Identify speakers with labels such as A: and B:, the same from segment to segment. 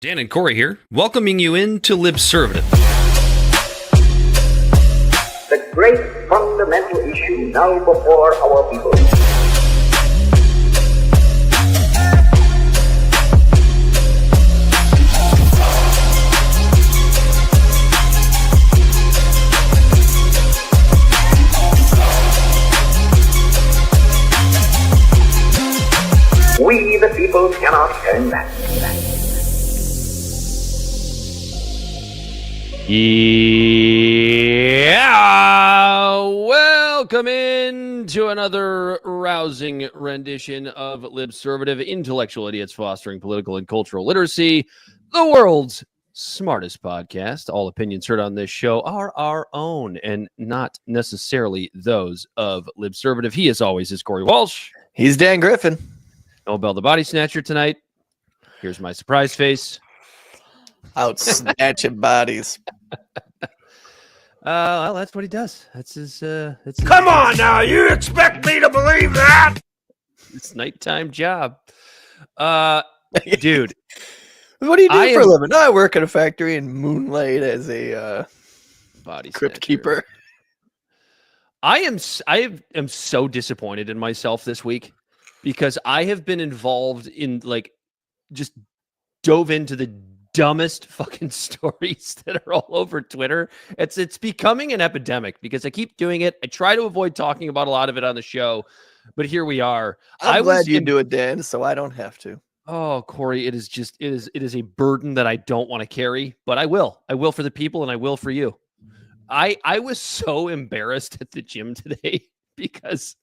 A: Dan and Corey here, welcoming you into Libservative.
B: The great fundamental issue now before our people. We, the people, cannot turn back.
A: Yeah, welcome in to another rousing rendition of Libservative, intellectual idiots fostering political and cultural literacy, the world's smartest podcast. All opinions heard on this show are our own and not necessarily those of Libservative. He, as always, is Corey Walsh.
C: He's Dan Griffin.
A: Nobel the Body Snatcher tonight. Here's my surprise face.
C: Out snatching bodies.
A: Well, that's what he does. That's his.
D: Come on now, you expect me to believe that?
A: It's nighttime job. Dude.
C: What do you do for a living? I work at a factory and moonlight as a
A: body
C: crypt
A: snatcher.
C: keeper.
A: I am so disappointed in myself this week because I have been involved in just dove into the dumbest fucking stories that are all over Twitter. It's becoming an epidemic because I keep doing it. I try to avoid talking about a lot of it on the show, but here we are.
C: I'm glad you do it, Dan, so I don't have to.
A: Oh, Corey, it is a burden that I don't want to carry, but I will for the people and I will for you. I was so embarrassed at the gym today because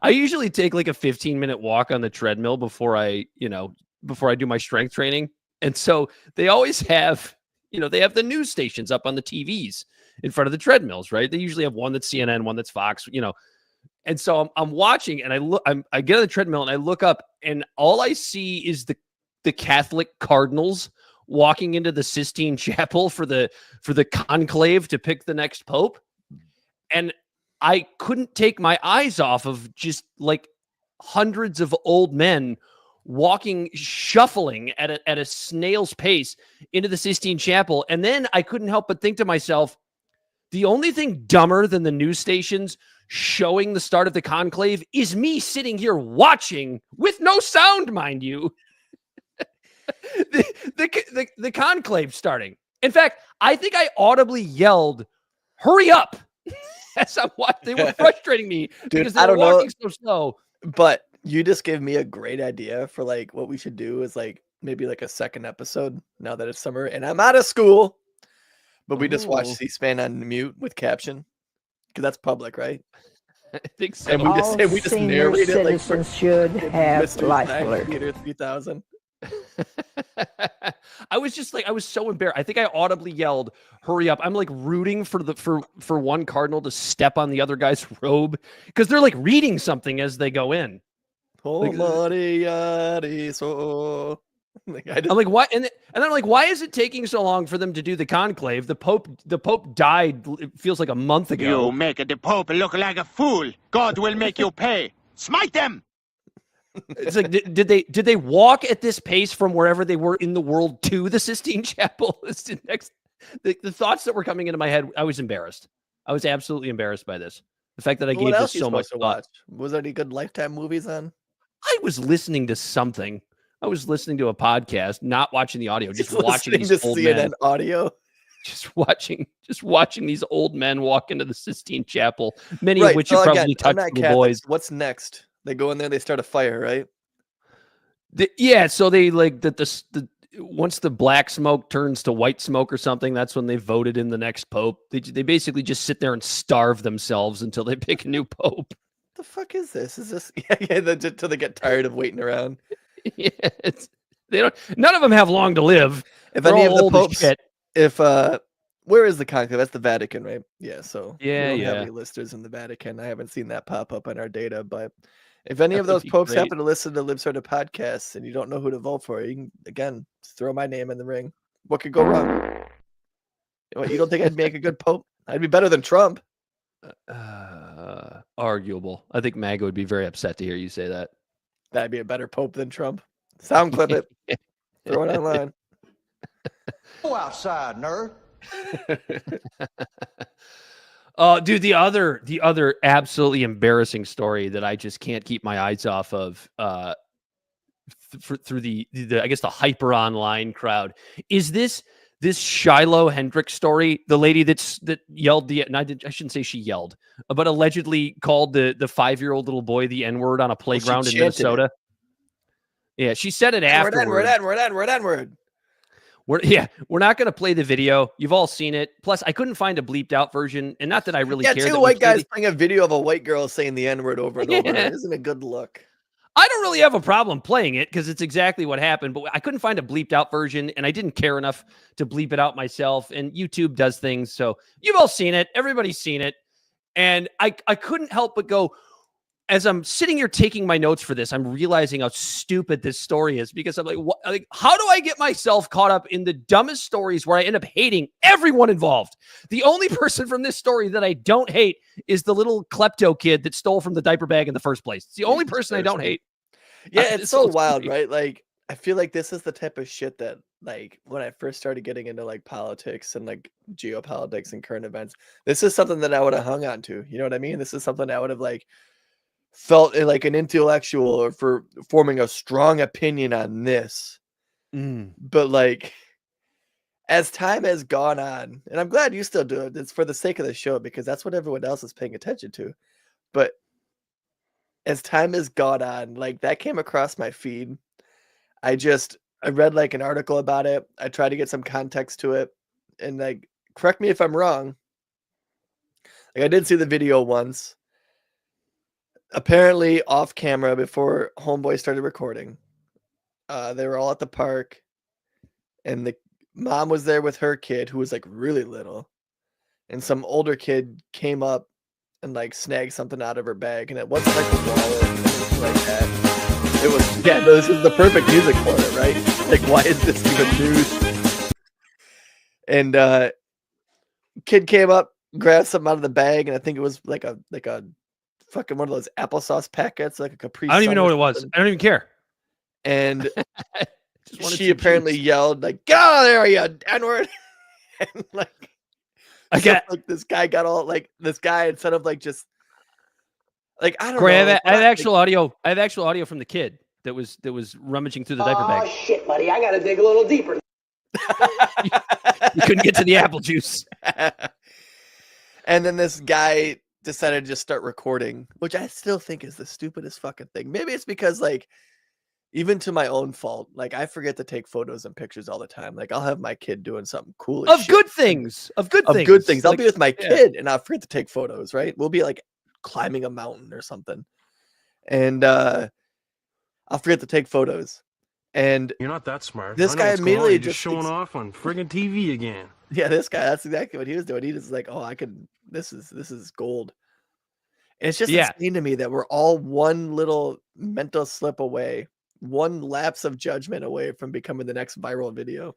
A: I usually take like a 15-minute walk on the treadmill before I do my strength training. And so they always have, they have the news stations up on the TVs in front of the treadmills, right? They usually have one that's CNN, one that's Fox, And so I'm watching and I get on the treadmill and I look up and all I see is the Catholic cardinals walking into the Sistine Chapel for the conclave to pick the next pope. And I couldn't take my eyes off of just like hundreds of old men walking, shuffling at a snail's pace into the Sistine Chapel. And then I couldn't help but think to myself, the only thing dumber than the news stations showing the start of the conclave is me sitting here watching with no sound, mind you, the conclave starting. In fact, I think I audibly yelled, "Hurry up!" As I'm watching. They were frustrating me because they were walking so slow.
C: But you just gave me a great idea for what we should do is maybe a second episode now that it's summer and I'm out of school, but we just watch C-SPAN on mute with caption because that's public, right?
A: I think so.
C: And we just narrate it
E: citizens should have
C: Mr.
E: life
C: Snack
E: alert.
C: Theater 3000.
A: I was so embarrassed. I think I audibly yelled, "Hurry up." I'm rooting for one cardinal to step on the other guy's robe because they're reading something as they go in.
C: I'm
A: like, why? And I'm like, why is it taking so long for them to do the conclave? The Pope died. It feels like a month ago.
D: You make the Pope look like a fool. God will make you pay. Smite them.
A: It's like, did they walk at this pace from wherever they were in the world to the Sistine Chapel? The thoughts that were coming into my head, I was embarrassed. I was absolutely embarrassed by this. The fact that I gave this so much thought.
C: Was there any good Lifetime movies on?
A: I was listening to something. I was listening to a podcast, not watching the audio, just watching these old
C: CNN
A: men.
C: audio.
A: Just watching these old men walk into the Sistine Chapel, many of which you probably touched the boys.
C: What's next? They go in there, they start a fire, right?
A: So they once the black smoke turns to white smoke or something, that's when they voted in the next pope. They basically just sit there and starve themselves until they pick a new pope.
C: The fuck is this? Is this until they get tired of waiting around?
A: Yeah, none of them have long to live.
C: If
A: They're
C: any of
A: all
C: the
A: old as
C: popes,
A: shit.
C: Where is the conclave? That's the Vatican, right? Yeah. So
A: Yeah,
C: we don't have any listers in the Vatican. I haven't seen that pop up on our data, but if any of those popes happen to listen to Libservative podcasts and you don't know who to vote for, you can again throw my name in the ring. What could go wrong? You don't think I'd make a good pope? I'd be better than Trump.
A: Arguable. I think MAGA would be very upset to hear you say that.
C: That'd be a better pope than Trump. Sound clip it. Throw it online.
D: Go outside, nerd.
A: Oh, dude, the other absolutely embarrassing story that I just can't keep my eyes off of through the I guess the hyper online crowd is this Shiloh Hendrick story, the lady that yelled I shouldn't say she yelled, but allegedly called the 5-year-old little boy the N-word on a playground in Minnesota. Yeah, she said it afterward.
C: N-word.
A: We're not going to play the video. You've all seen it. Plus, I couldn't find a bleeped out version, and not that I really care.
C: Yeah, two white guys playing a video of a white girl saying the N-word over and over. It isn't a good look.
A: I don't really have a problem playing it because it's exactly what happened, but I couldn't find a bleeped out version, and I didn't care enough to bleep it out myself, and YouTube does things, so you've all seen it. Everybody's seen it, and I couldn't help but go, as I'm sitting here taking my notes for this, I'm realizing how stupid this story is because I'm like, what, like, how do I get myself caught up in the dumbest stories where I end up hating everyone involved? The only person from this story that I don't hate is the little klepto kid that stole from the diaper bag in the first place. It's the only person I don't hate.
C: Yeah, it's so wild, right? Like, I feel like this is the type of shit that, like, when I first started getting into like politics and like geopolitics and current events, this is something that I would have hung on to. You know what I mean? This is something I would have like felt like an intellectual or for forming a strong opinion on this. But like, as time has gone on, and I'm glad you still do it, it's for the sake of the show because that's what everyone else is paying attention to. But as time has gone on, like that came across my feed. I read like an article about it. I tried to get some context to it, and like, correct me if I'm wrong. Like, I did see the video once. Apparently off camera before homeboy started recording. They were all at the park, and the mom was there with her kid who was like really little, and some older kid came up and like snagged something out of her bag, and it wasn't like a wallet or anything like that. It was, yeah, no, this is the perfect music for it, right? Like, why is this even news? And kid came up, grabbed something out of the bag, and I think it was like a fucking one of those applesauce packets, like a Capri.
A: I don't even know what it was. I don't even care.
C: And she apparently yelled like, "Get out of there, you N-word!" And like, like this guy got all like this guy instead of like just like, I don't know.
A: I have actual audio. I have actual audio from the kid that was rummaging through the diaper bag.
B: Oh shit, buddy! I gotta dig a little deeper.
A: You couldn't get to the apple juice.
C: And then this guy decided to just start recording, which I still think is the stupidest fucking thing. Maybe it's because like, even to my own fault, like I forget to take photos and pictures all the time. Like I'll have my kid doing something cool
A: of good things. I'll
C: be with my kid and I'll forget to take photos, right? We'll be like climbing a mountain or something, and I'll forget to take photos. And
E: you're not that smart.
C: This guy immediately just
E: showing off on friggin' TV again.
C: Yeah, this guy, that's exactly what he was doing. He was like, "Oh, I could. This is gold." And it's just insane to me that we're all one little mental slip away, one lapse of judgment away from becoming the next viral video.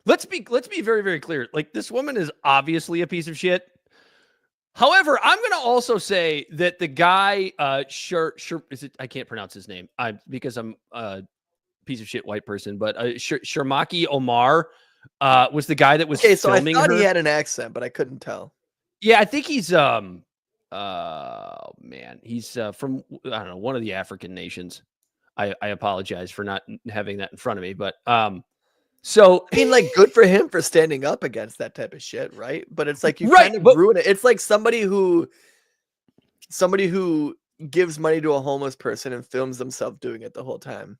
A: Let's be very, very clear. Like, this woman is obviously a piece of shit. However, I'm going to also say that the guy, I can't pronounce his name because I'm a piece of shit white person, but Sharmaki Omar was the guy that was filming
C: I thought
A: her.
C: He had an accent, but I couldn't tell.
A: Yeah, I think he's he's from, I don't know, one of the African nations. I apologize for not having that in front of me, but so
C: I mean, like, good for him for standing up against that type of shit, right? But it's like you
A: right,
C: kind of ruin it. It's like somebody who gives money to a homeless person and films themselves doing it the whole time.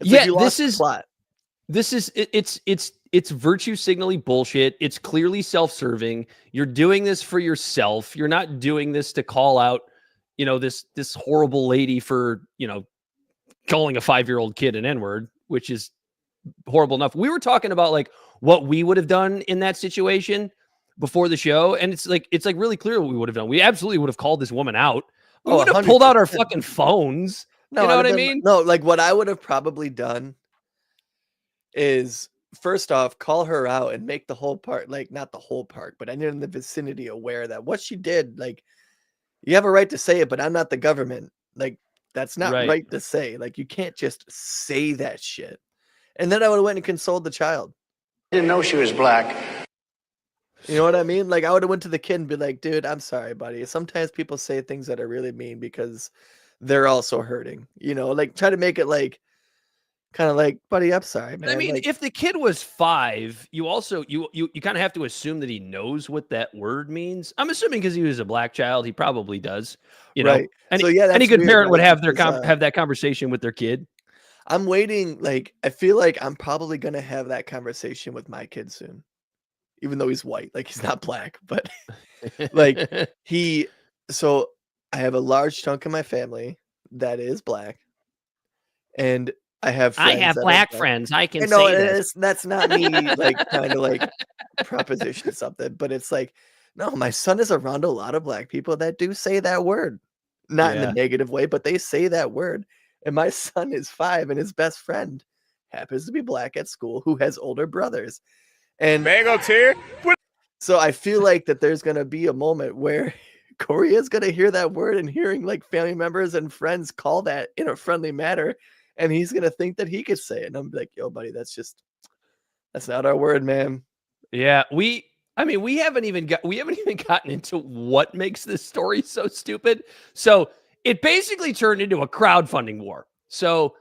C: It's
A: yeah,
C: like this is plot.
A: This is it's virtue signaling bullshit. It's clearly self-serving. You're doing this for yourself. You're not doing this to call out, this horrible lady for, calling a 5-year-old kid an N-word, which is horrible enough. We were talking about like what we would have done in that situation before the show, and it's like really clear what we would have done. We absolutely would have called this woman out. We would have pulled out our fucking phones.
C: No,
A: you know what I mean?
C: No, like what I would have probably done is, first off, call her out and make the whole park, like not the whole park, but anyone in the vicinity aware that what she did, like, you have a right to say it, but I'm not the government. Like, that's not right to say. Like, you can't just say that shit. And then I would have went and consoled the child.
F: Didn't know she was black.
C: You know what I mean? Like, I would have went to the kid and be like, dude, I'm sorry, buddy. Sometimes people say things that are really mean because they're also hurting. You know, like try to make it like kind of like, buddy, I'm sorry, man.
A: I mean,
C: like,
A: if the kid was 5, you also you kind of have to assume that he knows what that word means. I'm assuming because he was a black child, he probably does. You know,
C: right.
A: any,
C: So yeah,
A: any
C: that's
A: good
C: weird,
A: parent would
C: right?
A: have their
C: Because,
A: have that conversation with their kid.
C: I'm waiting. Like, I feel like I'm probably gonna have that conversation with my kid soon, even though he's white. Like, he's not black, but like So I have a large chunk of my family that is black, and I have
A: I
C: friends
A: have
C: that are
A: black friends. I can
C: know
A: say this.
C: that's not me like trying to like proposition something, but it's like, no, my son is around a lot of black people that do say that word. Not in the
A: Yeah.
C: negative way, but they say that word. And my son is 5 and his best friend happens to be black at school who has older brothers. And
D: Mango tear.
C: so I feel like that there's gonna be a moment where Corey is gonna hear that word and hearing like family members and friends call that in a friendly manner, and he's gonna think that he could say it. And I'm like, yo, buddy, that's not our word, man.
A: Yeah, we haven't even gotten into what makes this story so stupid. So it basically turned into a crowdfunding war. So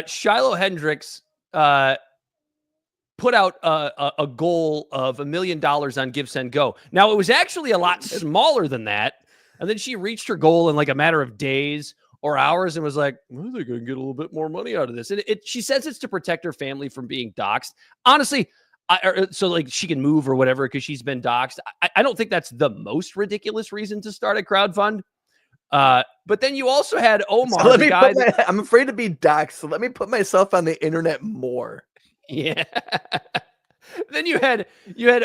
A: Shiloh Hendricks put out a goal of $1 million on Give Send Go. Now it was actually a lot smaller than that, and then she reached her goal in like a matter of days or hours and was like, well, they're going to get a little bit more money out of this. And she says it's to protect her family from being doxxed. Honestly, so like she can move or whatever because she's been doxxed. I don't think that's the most ridiculous reason to start a crowdfund. But then you also had Omar,
C: So
A: the guy
C: I'm afraid to be doxxed, so let me put myself on the internet more.
A: Yeah. Then you had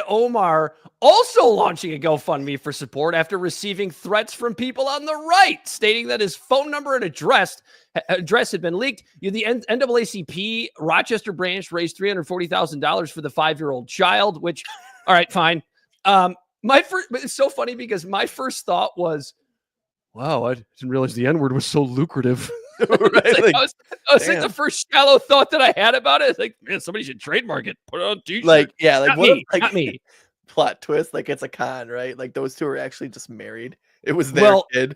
A: Omar also launching a GoFundMe for support after receiving threats from people on the right, stating that his phone number and address had been leaked. The NAACP Rochester branch raised $340,000 for the 5-year-old child, which, all right, fine. It's so funny because my first thought was, wow, I didn't realize the N-word was so lucrative. Right? Like, I was like the first shallow thought that I had about it. It's like, man, somebody should trademark it. Put it on t-shirt.
C: Like, yeah, like
A: not me.
C: Plot twist, like it's a con, right? Like those two are actually just married. It was their kid.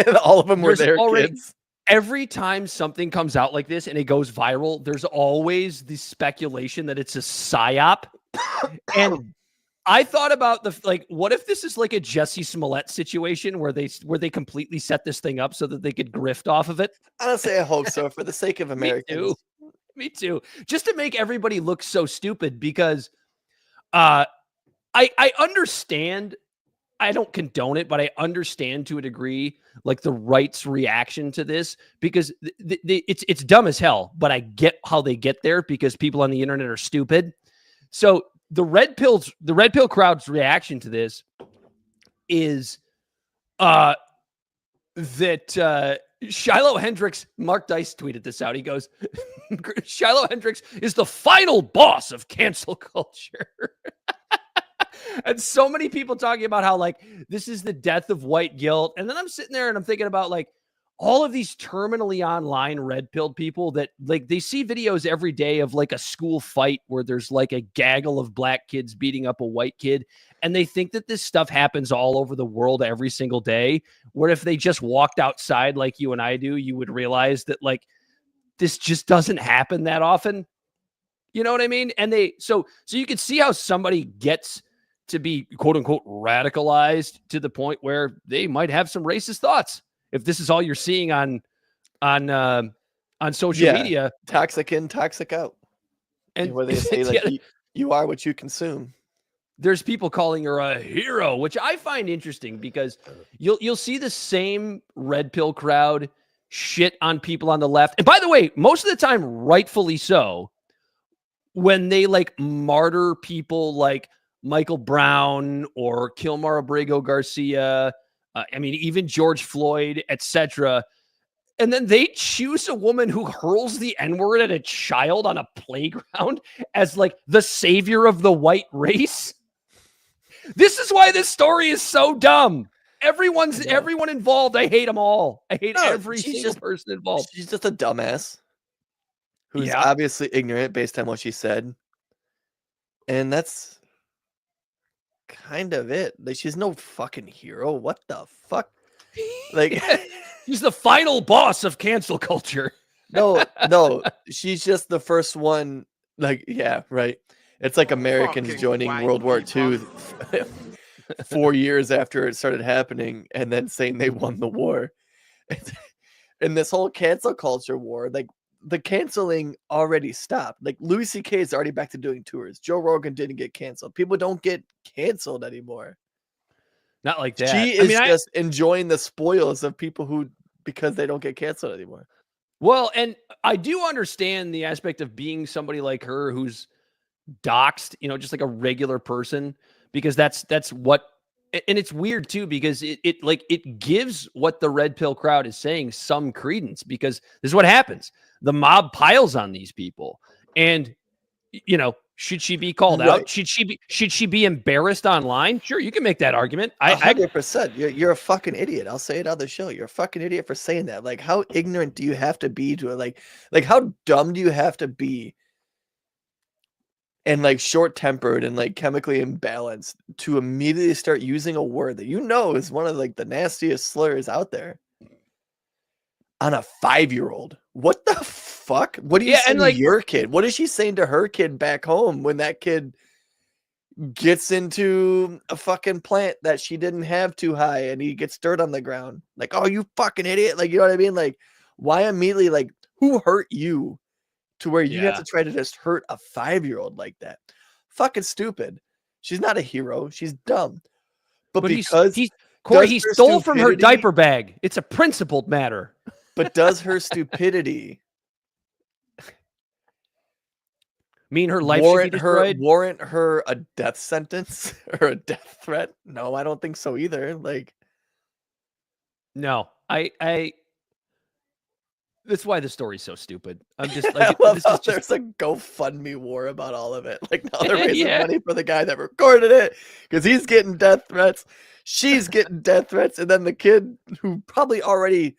C: And all of them were their kids.
A: Every time something comes out like this and it goes viral, there's always the speculation that it's a psyop. And I thought about what if this is like a Jussie Smollett situation where they completely set this thing up so that they could grift off of it?
C: Honestly, I hope so for the sake of Americans.
A: Me too. Just to make everybody look so stupid because I understand. I don't condone it, but I understand to a degree like the right's reaction to this because it's dumb as hell, but I get how they get there because people on the internet are stupid. So the red pill crowd's reaction to this is that Shiloh Hendricks, Mark Dice tweeted this out. He goes, Shiloh Hendricks is the final boss of cancel culture. And so many people talking about how like this is the death of white guilt. And then I'm sitting there and I'm thinking about like all of these terminally online red pilled people that like they see videos every day of like a school fight where there's like a gaggle of black kids beating up a white kid. And they think that this stuff happens all over the world every single day. Where if they just walked outside like you and I do, you would realize that like this just doesn't happen that often. You know what I mean? And so you can see how somebody gets to be quote unquote radicalized to the point where they might have some racist thoughts. If this is all you're seeing on social media,
C: toxic in, toxic out, and where they say like you are what you consume.
A: There's people calling her a hero, which I find interesting because you'll see the same red pill crowd shit on people on the left. And by the way, most of the time, rightfully so, when they like martyr people like Michael Brown or Kilmar Abrego Garcia, I mean, even George Floyd, etc. And then they choose a woman who hurls the N-word at a child on a playground as like the savior of the white race. This is why this story is so dumb. Everyone involved. I hate them all. I hate every single person involved.
C: She's just a dumbass who's obviously ignorant based on what she said. And that's kind of it. Like, she's no fucking hero. What the fuck? Like,
A: She's the final boss of cancel culture.
C: no, she's just the first one. Like, yeah, right. It's like Americans
D: Fucking
C: joining
D: white
C: World War II
D: people.
C: 4 years after it started happening, and then saying they won the war. And this whole cancel culture war, like, the canceling already stopped. Like, Louis C.K. is already back to doing tours. Joe Rogan didn't get canceled. People don't get canceled anymore.
A: Not like that.
C: She is just enjoying the spoils of people who, because they don't get canceled anymore.
A: Well, and I do understand the aspect of being somebody like her who's doxed, just like a regular person, because that's what, and it's weird too, because it gives what the red pill crowd is saying some credence, because this is what happens. The mob piles on these people, and should she be called out? Should she be embarrassed online? Sure, you can make that argument.
C: 100%. You're a fucking idiot. I'll say it on the show. You're a fucking idiot for saying that. Like, how ignorant do you have to be to it? Like how dumb do you have to be, and like short-tempered and like chemically imbalanced to immediately start using a word that is one of like the nastiest slurs out there on a 5-year-old? What the fuck? What are you saying to your kid? What is she saying to her kid back home when that kid gets into a fucking plant that she didn't have too high and he gets dirt on the ground? Like, oh, you fucking idiot. Like, you know what I mean? Like, why immediately, like, who hurt you to where you have to try to just hurt a 5-year-old like that? Fucking stupid. She's not a hero. She's dumb. But because
A: Corey, he stole from her diaper bag. It's a principled matter.
C: But does her stupidity
A: mean her life should be destroyed?
C: Warrant her a death sentence or a death threat? No, I don't think so either. Like,
A: no, I that's why the story's so stupid. I'm just like,
C: there's a GoFundMe war about all of it. Like, now they're raising money for the guy that recorded it because he's getting death threats. She's getting death threats. And then the kid who probably already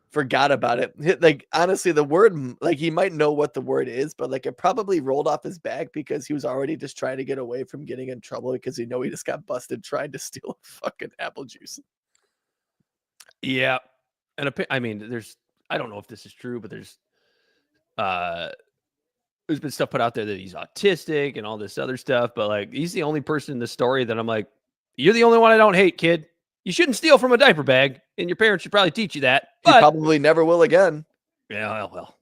C: forgot about it. Like, honestly, the word, like, he might know what the word is, but like, it probably rolled off his back because he was already just trying to get away from getting in trouble because he just got busted trying to steal fucking apple juice.
A: Yeah. And I mean, I don't know if this is true, but there's been stuff put out there that he's autistic and all this other stuff, but like, he's the only person in the story that I'm like, you're the only one I don't hate, kid. You shouldn't steal from a diaper bag, and your parents should probably teach you that. But
C: he probably never will again.
A: Yeah, well,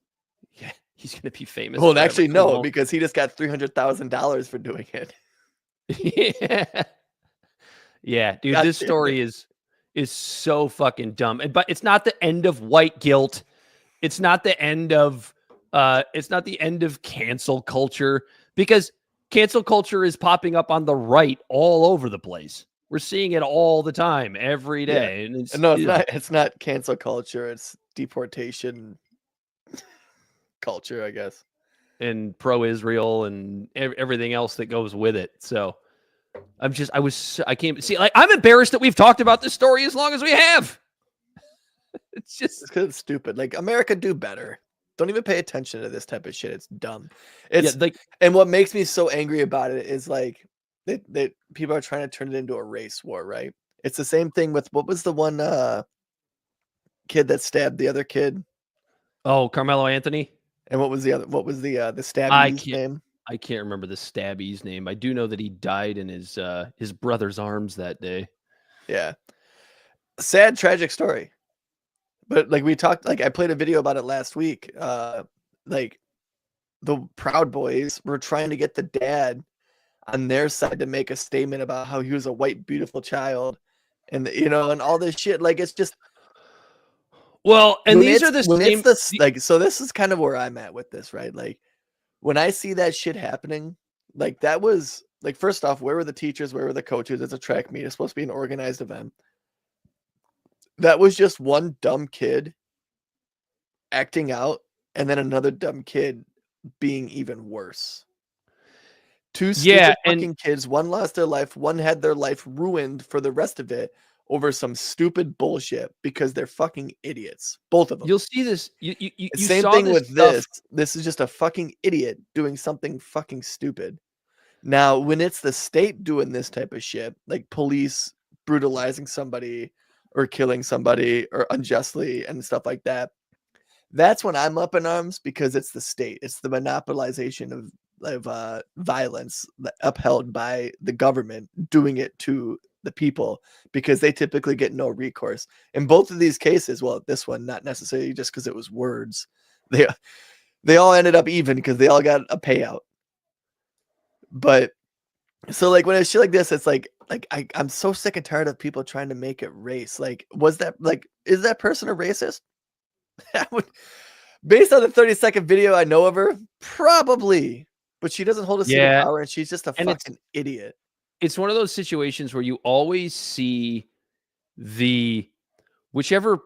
A: yeah, he's going to be famous.
C: Well, actually, no, because he just got $300,000 for doing it.
A: Yeah, dude, this story is so fucking dumb. But it's not the end of white guilt. It's not the end of cancel culture, because cancel culture is popping up on the right all over the place. We're seeing it all the time, every day.
C: Yeah. And it's not cancel culture. It's deportation culture, I guess.
A: And pro-Israel and everything else that goes with it. So I can't see, like, I'm embarrassed that we've talked about this story as long as we have. It's because
C: it's stupid. Like, America, do better. Don't even pay attention to this type of shit. It's dumb. And what makes me so angry about it is like, that people are trying to turn it into a race war, right? It's the same thing with, what was the one kid that stabbed the other kid?
A: Oh, Carmelo Anthony.
C: And what was the stabby's name?
A: I can't remember the stabby's name. I do know that he died in his brother's arms that day.
C: Yeah. Sad, tragic story. But like we talked, like I played a video about it last week. Like, the Proud Boys were trying to get the dad on their side to make a statement about how he was a white, beautiful child, and and all this shit. Like, it's just,
A: well, and these are the same.
C: So this is kind of where I'm at with this, right? Like, when I see that shit happening, like, that was like, first off, where were the teachers? Where were the coaches? It's a track meet. It's supposed to be an organized event. That was just one dumb kid acting out, and then another dumb kid being even worse. Two stupid fucking kids. One lost their life. One had their life ruined for the rest of it over some stupid bullshit because they're fucking idiots. Both of them.
A: You'll see this. You
C: same
A: saw
C: thing
A: this
C: with
A: stuff.
C: this. This is just a fucking idiot doing something fucking stupid. Now, when it's the state doing this type of shit, like police brutalizing somebody or killing somebody or unjustly and stuff like that, that's when I'm up in arms, because it's the state. It's the monopolization of violence upheld by the government doing it to the people, because they typically get no recourse. In both of these cases, well, this one not necessarily just because it was words. They all ended up even because they all got a payout. But so like when it's shit like this, it's like I'm so sick and tired of people trying to make it race. Like, is that person a racist? Based on the 30-second video I know of her, probably. But she doesn't hold a seat of power, and she's just a fucking idiot.
A: It's one of those situations where you always see whichever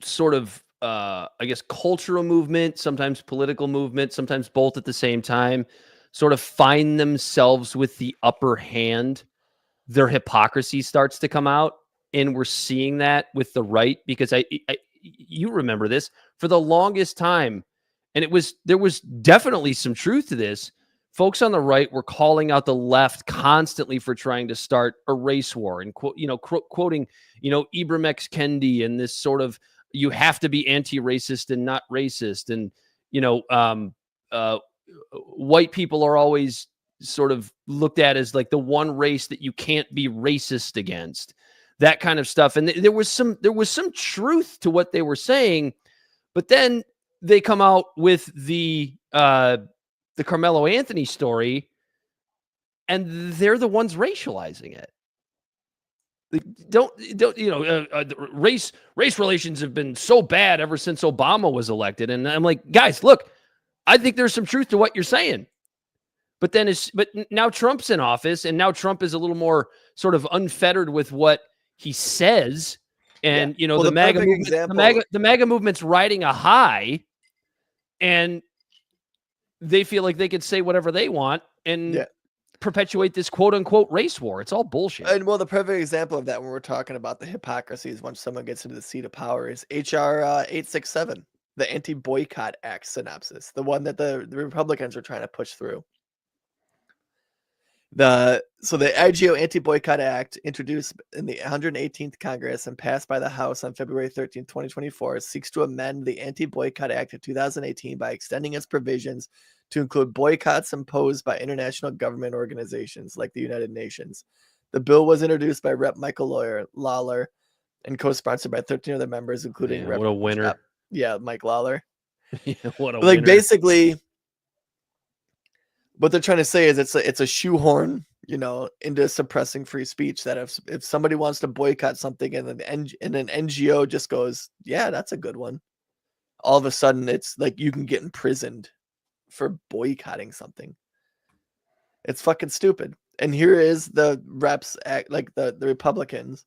A: sort of I guess cultural movement, sometimes political movement, sometimes both at the same time, sort of find themselves with the upper hand. Their hypocrisy starts to come out, and we're seeing that with the right, because you remember this for the longest time, and there was definitely some truth to this. Folks on the right were calling out the left constantly for trying to start a race war, and quoting Ibram X. Kendi and this sort of, you have to be anti-racist and not racist, and white people are always sort of looked at as like the one race that you can't be racist against, that kind of stuff. And there was some truth to what they were saying, but then they come out with the Carmelo Anthony story, and they're the ones racializing it. Race relations have been so bad ever since Obama was elected. And I'm like, guys, look, I think there's some truth to what you're saying. But now Trump's in office, and now Trump is a little more sort of unfettered with what he says. And, the MAGA movement's riding a high, and they feel like they could say whatever they want and perpetuate this quote unquote race war. It's all bullshit.
C: And well, the perfect example of that when we're talking about the hypocrisies once someone gets into the seat of power is HR 867, the Anti-Boycott Act synopsis, the one that the Republicans are trying to push through. The IGO Anti-Boycott Act, introduced in the 118th Congress and passed by the House on February 13, 2024, seeks to amend the Anti-Boycott Act of 2018 by extending its provisions to include boycotts imposed by international government organizations like the United Nations. The bill was introduced by Rep. Michael Lawler and co-sponsored by 13 other members, including
A: What a winner.
C: Mike Lawler.
A: What a
C: winner.
A: Basically,
C: what they're trying to say is it's a shoehorn, into suppressing free speech, that if somebody wants to boycott something and an NGO just goes, yeah, that's a good one, all of a sudden it's like you can get imprisoned for boycotting something. It's fucking stupid. And here is the reps act, like the Republicans,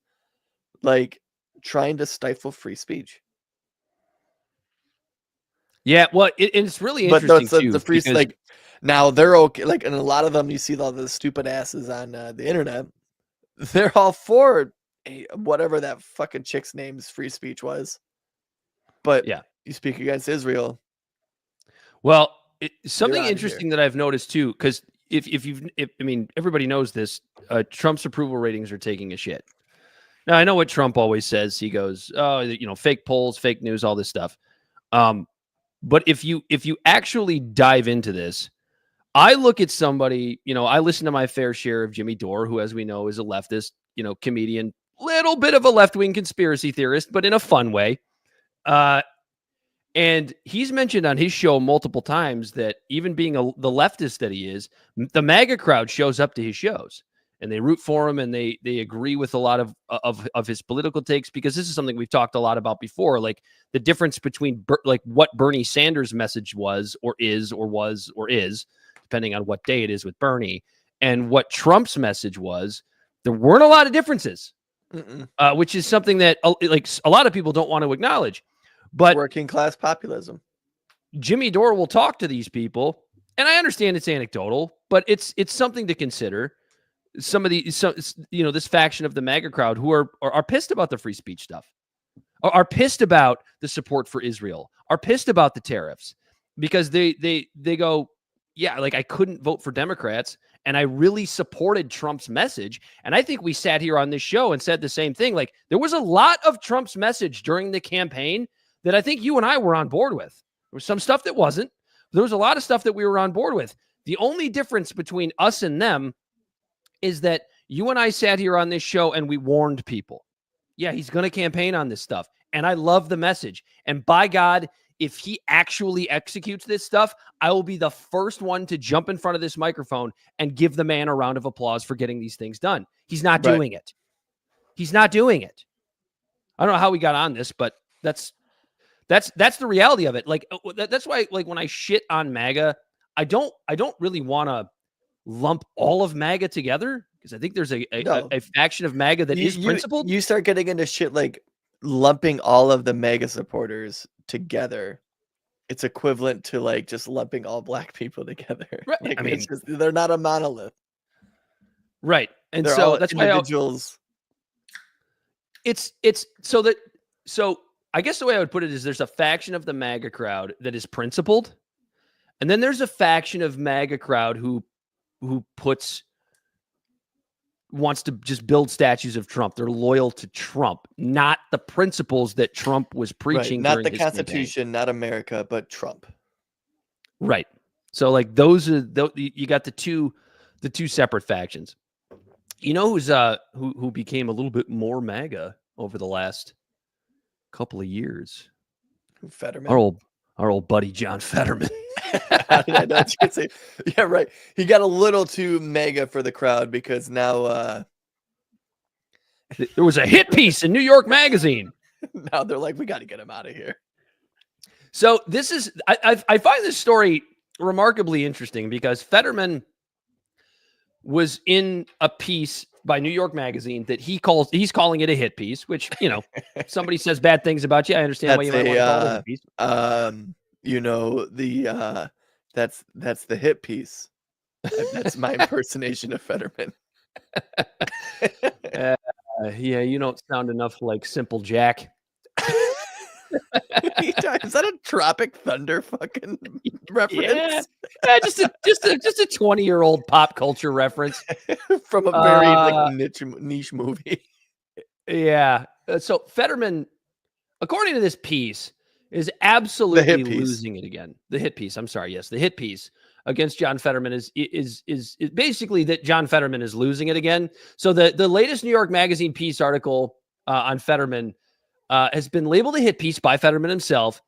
C: like trying to stifle free speech.
A: Yeah, well, it's really interesting too.
C: The free, like, now they're okay. Like, and a lot of them, you see all the stupid asses on the internet. They're all for whatever that fucking chick's name's free speech was. But yeah, you speak against Israel.
A: Well, something interesting that I've noticed too, because everybody knows this. Trump's approval ratings are taking a shit. Now I know what Trump always says. He goes, "Oh, fake polls, fake news, all this stuff." But if you actually dive into this, I look at somebody, I listen to my fair share of Jimmy Dore, who, as we know, is a leftist, comedian, little bit of a left-wing conspiracy theorist, but in a fun way. And he's mentioned on his show multiple times that even being the leftist that he is, the MAGA crowd shows up to his shows and they root for him, and they agree with a lot of his political takes, because this is something we've talked a lot about before, like the difference between like what Bernie Sanders' message was or is or was or is, depending on what day it is with Bernie, and what Trump's message was. There weren't a lot of differences, which is something that like a lot of people don't want to acknowledge. But
C: working class populism.
A: Jimmy Dore will talk to these people, and I understand it's anecdotal, but it's something to consider. Some of this faction of the MAGA crowd who are pissed about the free speech stuff, are pissed about the support for Israel, are pissed about the tariffs, because they go, yeah, like I couldn't vote for Democrats, and I really supported Trump's message. And I think we sat here on this show and said the same thing. Like there was a lot of Trump's message during the campaign that I think you and I were on board with. There was some stuff that wasn't. There was a lot of stuff that we were on board with. The only difference between us and them is that you and I sat here on this show and we warned people. Yeah, he's going to campaign on this stuff. And I love the message. And by God, if he actually executes this stuff, I will be the first one to jump in front of this microphone and give the man a round of applause for getting these things done. He's not doing it. He's not doing it. I don't know how we got on this, but that's the reality of it. Like that's why, like when I shit on MAGA, I don't really want to lump all of MAGA together because I think there's a faction of MAGA that is principled.
C: You start getting into shit like lumping all of the MAGA supporters together. It's equivalent to like just lumping all black people together.
A: Right.
C: Like,
A: I mean,
C: they're not a monolith.
A: Right. And
C: they're
A: so that's
C: individuals.
A: So I guess the way I would put it is there's a faction of the MAGA crowd that is principled. And then there's a faction of MAGA crowd who wants to just build statues of Trump. They're loyal to Trump, not the principles that Trump was preaching.
C: Right. Not
A: during
C: the Constitution, not America, but Trump.
A: Right. So like those are you got the two separate factions. You know who became a little bit more MAGA over the last couple of years?
C: Fetterman.
A: Our old buddy John Fetterman.
C: Yeah, right. He got a little too MAGA for the crowd because now
A: there was a hit piece in New York Magazine.
C: Now they're like, we got to get him out of here.
A: So this is I find this story remarkably interesting because Fetterman was in a piece by New York Magazine that he's calling it a hit piece, which, you know, somebody says bad things about you. I understand why you might want to call it a hit piece.
C: You know, that's the hit piece. That's my impersonation of Fetterman.
A: Yeah, you don't sound enough like Simple Jack.
C: Is that a Tropic Thunder fucking reference?
A: Yeah, just a 20-year-old pop culture reference
C: from a very like niche movie.
A: Yeah. So Fetterman, according to this piece, is absolutely losing it again. The hit piece. I'm sorry. Yes, the hit piece against John Fetterman is basically that John Fetterman is losing it again. So the latest New York Magazine piece article on Fetterman has been labeled a hit piece by Fetterman himself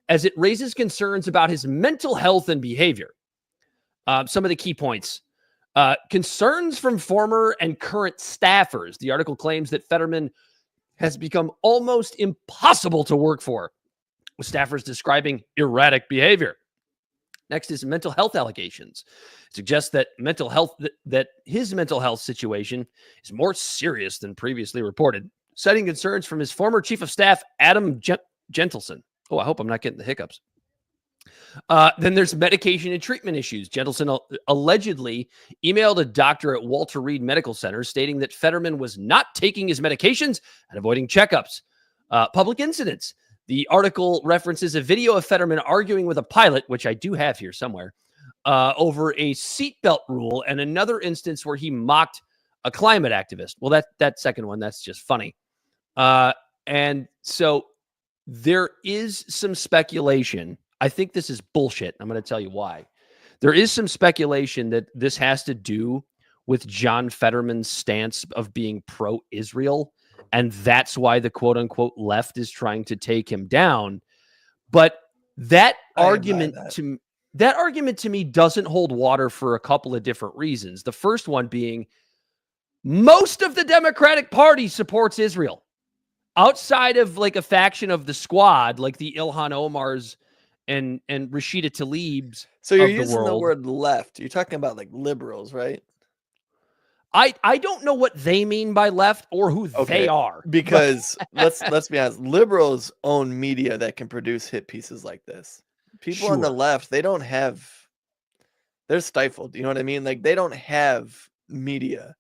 A: as it raises concerns about his mental health and behavior. Some of the key points. Concerns from former and current staffers. The article claims that Fetterman has become almost impossible to work for, with staffers describing erratic behavior. Next is mental health allegations. It suggests that that his mental health situation is more serious than previously reported, citing concerns from his former chief of staff, Adam Gentleson. Oh, I hope I'm not getting the hiccups. Then there's medication and treatment issues. Gentleson allegedly emailed a doctor at Walter Reed Medical Center stating that Fetterman was not taking his medications and avoiding checkups. Public incidents. The article references a video of Fetterman arguing with a pilot, which I do have here somewhere, over a seatbelt rule, and another instance where he mocked a climate activist. Well, that second one, that's just funny. And so there is some speculation. I think this is bullshit. I'm going to tell you why. There is some speculation that this has to do with John Fetterman's stance of being pro-Israel, and that's why the quote-unquote left is trying to take him down. But that argument to me doesn't hold water for a couple of different reasons. The first one being most of the Democratic Party supports Israel. Outside of like a faction of the squad, like the Ilhan Omar's and Rashida Tlaib's.
C: So you're using the word left. You're talking about like liberals, right?
A: I don't know what they mean by left or who they are.
C: Because let's be honest, liberals own media that can produce hit pieces like this. People on the left, they're stifled. You know what I mean? Like they don't have media.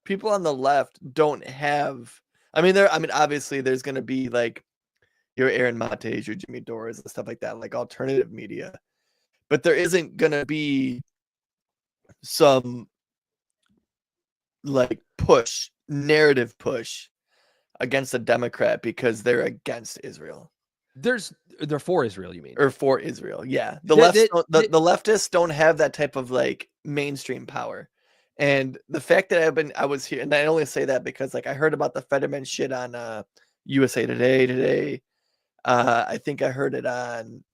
C: People on the left don't have. I mean, obviously there's going to be like your Aaron Mates, your Jimmy Doras and stuff like that, like alternative media. But there isn't going to be some like narrative push against a Democrat because they're against Israel.
A: They're for Israel, you mean?
C: Or for Israel, yeah.
A: The
C: Leftists don't have that type of like mainstream power. And the fact that I was here, and I only say that because like I heard about the Fetterman shit on USA today. I think I heard it on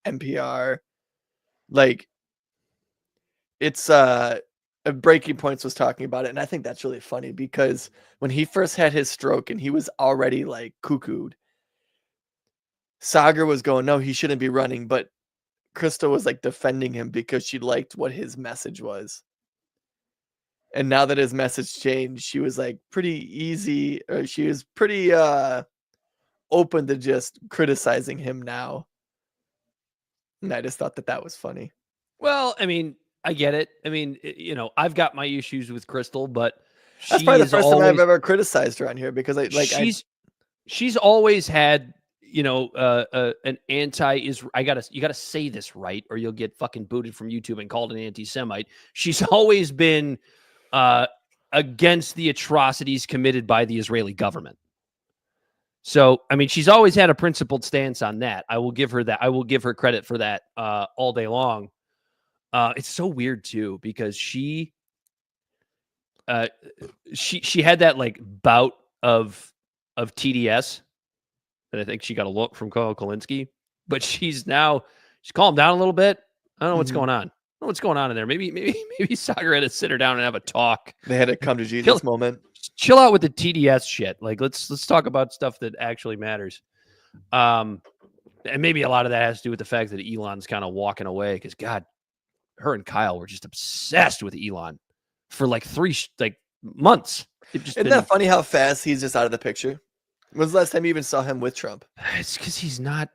C: NPR. Like it's Breaking Points was talking about it, and I think that's really funny because when he first had his stroke and he was already like cuckooed, Saga was going, no, he shouldn't be running, but Krista was like defending him because she liked what his message was. And now that his message changed, she was like she was pretty open to just criticizing him now. And I just thought that was funny.
A: Well, I mean, I get it. I mean, I've got my issues with Crystal, but
C: that's probably the first time I've ever criticized her on here because
A: she's always had, an anti-Israel. You gotta say this right, or you'll get fucking booted from YouTube and called an anti-Semite. She's always been against the atrocities committed by the Israeli government. So, I mean, she's always had a principled stance on that. I will give her that. I will give her credit for that all day long. It's so weird too because she had that like bout of TDS that I think she got a look from Kyle Kalinske, but she's calmed down a little bit. I don't know what's going on. I don't know what's going on in there. Maybe Saga had to sit her down and have a talk.
C: They had a come to Jesus moment.
A: Chill out with the TDS shit. Like let's talk about stuff that actually matters. And maybe a lot of that has to do with the fact that Elon's kind of walking away because God, her and Kyle were just obsessed with Elon for like 3 months.
C: Isn't that funny how fast he's just out of the picture? When's the last time you even saw him with Trump?
A: It's because he's not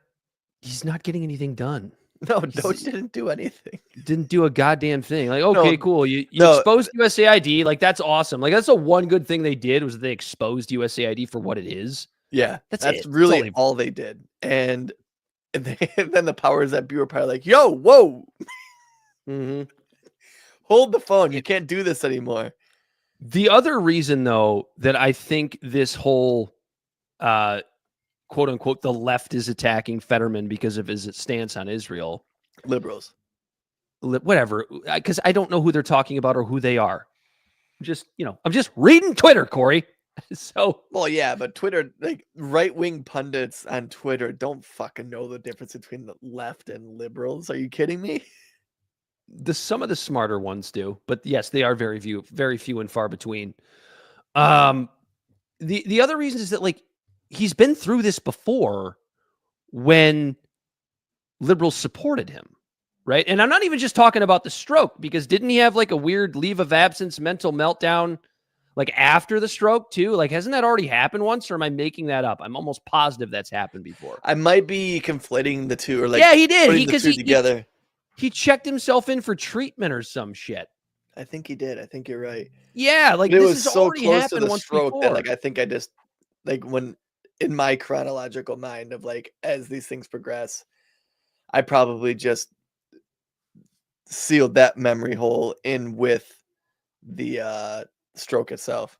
A: getting anything done.
C: No, Doge didn't do anything.
A: Didn't do a goddamn thing. Like, okay, cool. You exposed USAID. Like, that's awesome. Like, that's the one good thing they did was they exposed USAID for what it is.
C: Yeah, that's really all they did. And then the powers that be were probably like, yo, whoa.
A: Mm-hmm.
C: Hold the phone. You can't do this anymore.
A: The other reason, though, that I think this whole quote unquote, the left is attacking Fetterman because of his stance on Israel.
C: Liberals.
A: Whatever. Because I don't know who they're talking about or who they are. I'm just reading Twitter, Corey. So.
C: Well, yeah, but Twitter, like right-wing pundits on Twitter don't fucking know the difference between the left and liberals. Are you kidding me?
A: Some of the smarter ones do, but yes, they are very few and far between. The other reason is that like he's been through this before when liberals supported him, right? And I'm not even just talking about the stroke because didn't he have like a weird leave of absence mental meltdown like after the stroke too? Like hasn't that already happened once or am I making that up? I'm almost positive that's happened before.
C: I might be conflating the two or like
A: yeah, he did.
C: He together.
A: He checked himself in for treatment or some shit.
C: I think he did. I think you're right.
A: Yeah, like
C: it
A: this
C: was
A: has
C: so
A: already
C: close
A: happened
C: to the
A: once
C: stroke
A: before.
C: that like I think I just like when in my chronological mind of like as these things progress, I probably just sealed that memory hole in with the stroke itself.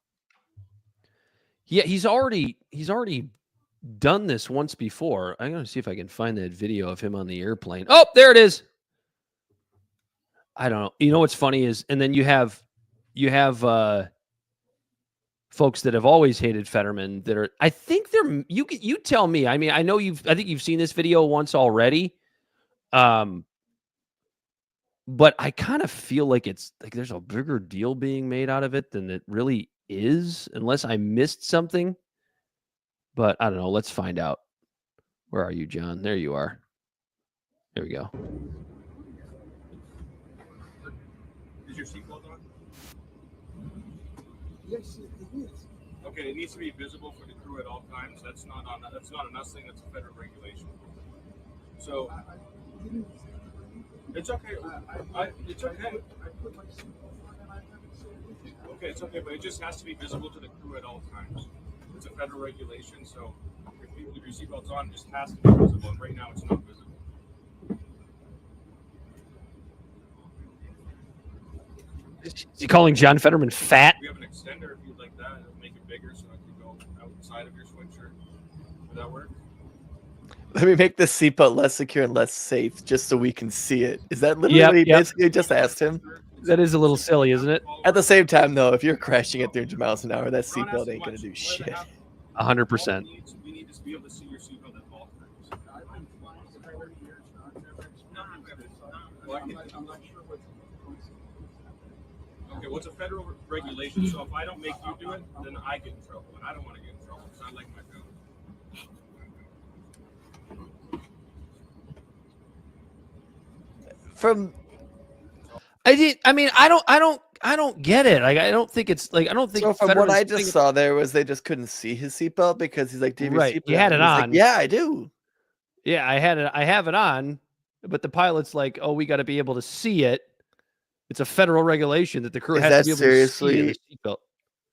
A: Yeah, he's already done this once before. I'm going to see if I can find that video of him on the airplane. Oh, there it is. I don't know. You know what's funny is, and then you have folks that have always hated Fetterman that are, I think they're, you tell me. I mean, I think you've seen this video once already. But I kind of feel like it's like there's a bigger deal being made out of it than it really is, unless I missed something. But I don't know. Let's find out. Where are you, John? There you are. There we go.
F: Is your seatbelt on?
G: Yes, it is.
F: Okay, it needs to be visible for the crew at all times. That's not an us thing. That's a federal regulation. So it's okay. It's okay.
G: I put my seatbelt on and I haven't said anything.
F: Okay, it's okay, but it just has to be visible to the crew at all times. It's a federal regulation, so if your seatbelt's on, it just has to be visible. And right now, it's not visible.
A: Is he calling John Fetterman fat?
F: We have an extender if you'd like that. It'll make it bigger so it can go outside of your sweatshirt. Would that work?
C: Let me make this seatbelt less secure and less safe just so we can see it. Is that literally what he basically just asked him?
A: That is a little silly, isn't it?
C: At the same time, though, if you're crashing at 300 miles an hour, that seatbelt ain't going to do shit.
A: 100%.
F: We need to be able to see your seatbelt at all times.
G: I'm not sure what.
F: Okay, what's a federal regulation? So if I don't make you do it, then I get in trouble, and I don't want to get in trouble because I like my gun.
A: I don't get it. Like, I don't think it's like, I don't think.
C: So from what I
A: Fetterman's
C: just saw there was they just couldn't see his seatbelt because he's like, "Do you have your
A: Right,
C: seatbelt?"
A: he had
C: And
A: it
C: he's like,
A: on.
C: yeah, I do.
A: Yeah, I have it on, but the pilot's like, oh, we got to be able to see it. It's a federal regulation that the crew
C: Is
A: has
C: that
A: to be able to see in
C: seriously?
A: the seatbelt.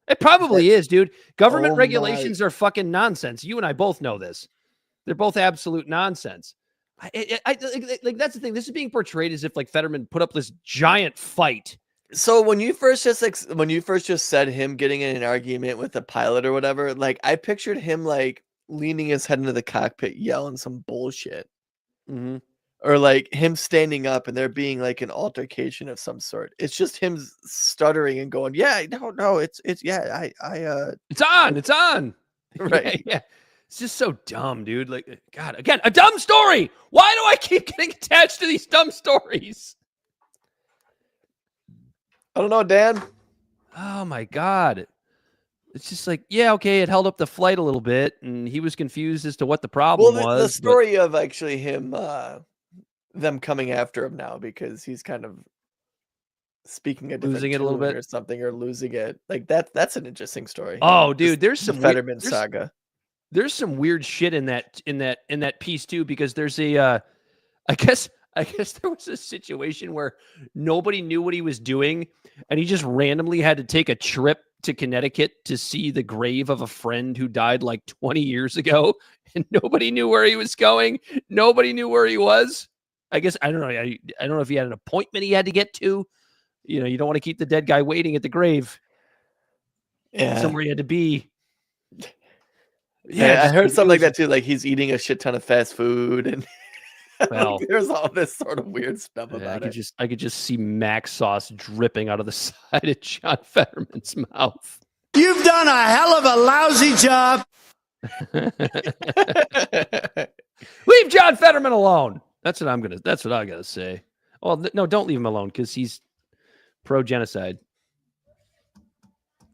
A: It probably is, dude. Government
C: Oh my-
A: regulations are fucking nonsense. You and I both know this. They're both absolute nonsense. Like that's the thing. This is being portrayed as if like Fetterman put up this giant fight.
C: So when you first just said him getting in an argument with the pilot or whatever, like I pictured him like leaning his head into the cockpit yelling some bullshit.
A: Mm-hmm.
C: Or like him standing up and there being like an altercation of some sort. It's just him stuttering and going, "Yeah, no, it's yeah,
A: It's on. It's on.
C: right."
A: Yeah. It's just so dumb, dude. Like, God, again, a dumb story. Why do I keep getting attached to these dumb stories?
C: I don't know, Dan.
A: Oh my God. It's just like, yeah, okay, it held up the flight a little bit, and he was confused as to what the problem
C: Well,
A: was.
C: the story of actually him, them coming after him now because he's kind of speaking a different
A: Losing it a little
C: tune
A: bit?
C: or something, or losing it. Like that's an interesting story.
A: Oh, dude, there's
C: The
A: some
C: Fetterman
A: there's,
C: saga.
A: there's some weird shit in that piece too, because there's a I guess there was a situation where nobody knew what he was doing, and he just randomly had to take a trip to Connecticut to see the grave of a friend who died like 20 years ago, and nobody knew where he was going. Nobody knew where he was. I guess I don't know. I don't know if he had an appointment he had to get to. You know, you don't want to keep the dead guy waiting at the grave.
C: Yeah.
A: Somewhere he had to be.
C: Yeah, I
A: just-
C: heard something like
A: was-
C: that too. Like he's eating a shit ton of fast food, and
A: Well,
C: like, there's all this sort of weird stuff
A: Yeah,
C: about it.
A: I could just see Mac sauce dripping out of the side of John Fetterman's mouth.
D: You've done a hell of a lousy job.
A: Leave John Fetterman alone. That's what I gotta say. Well, no, don't leave him alone because he's pro-genocide.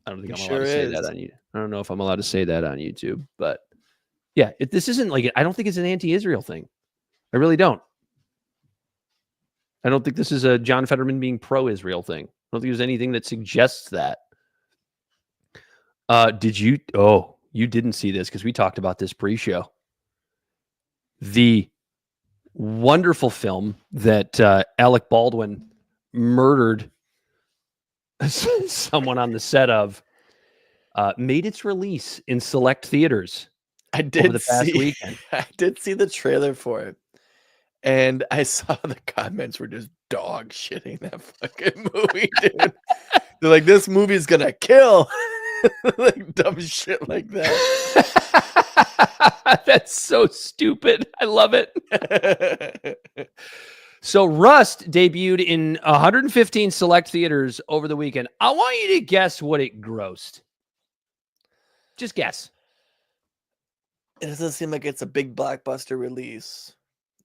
A: I don't think I'm allowed to say that on you. I don't know if I'm allowed to say that on YouTube, but yeah, this isn't like I don't think it's an anti-Israel thing. I really don't. I don't think this is a John Fetterman being pro-Israel thing. I don't think there's anything that suggests that. Did you? Oh, you didn't see this because we talked about this pre-show. The wonderful film that Alec Baldwin murdered someone on the set of made its release in select theaters.
C: I did
A: over the past
C: see.
A: weekend.
C: I did see the trailer for it, and I saw the comments were just dog shitting that fucking movie, dude. They're like, "This movie's gonna kill," like dumb shit like that.
A: That's so stupid. I love it. So Rust debuted in 115 select theaters over the weekend. I want you to guess what it grossed. Just guess.
C: It doesn't seem like it's a big blockbuster release,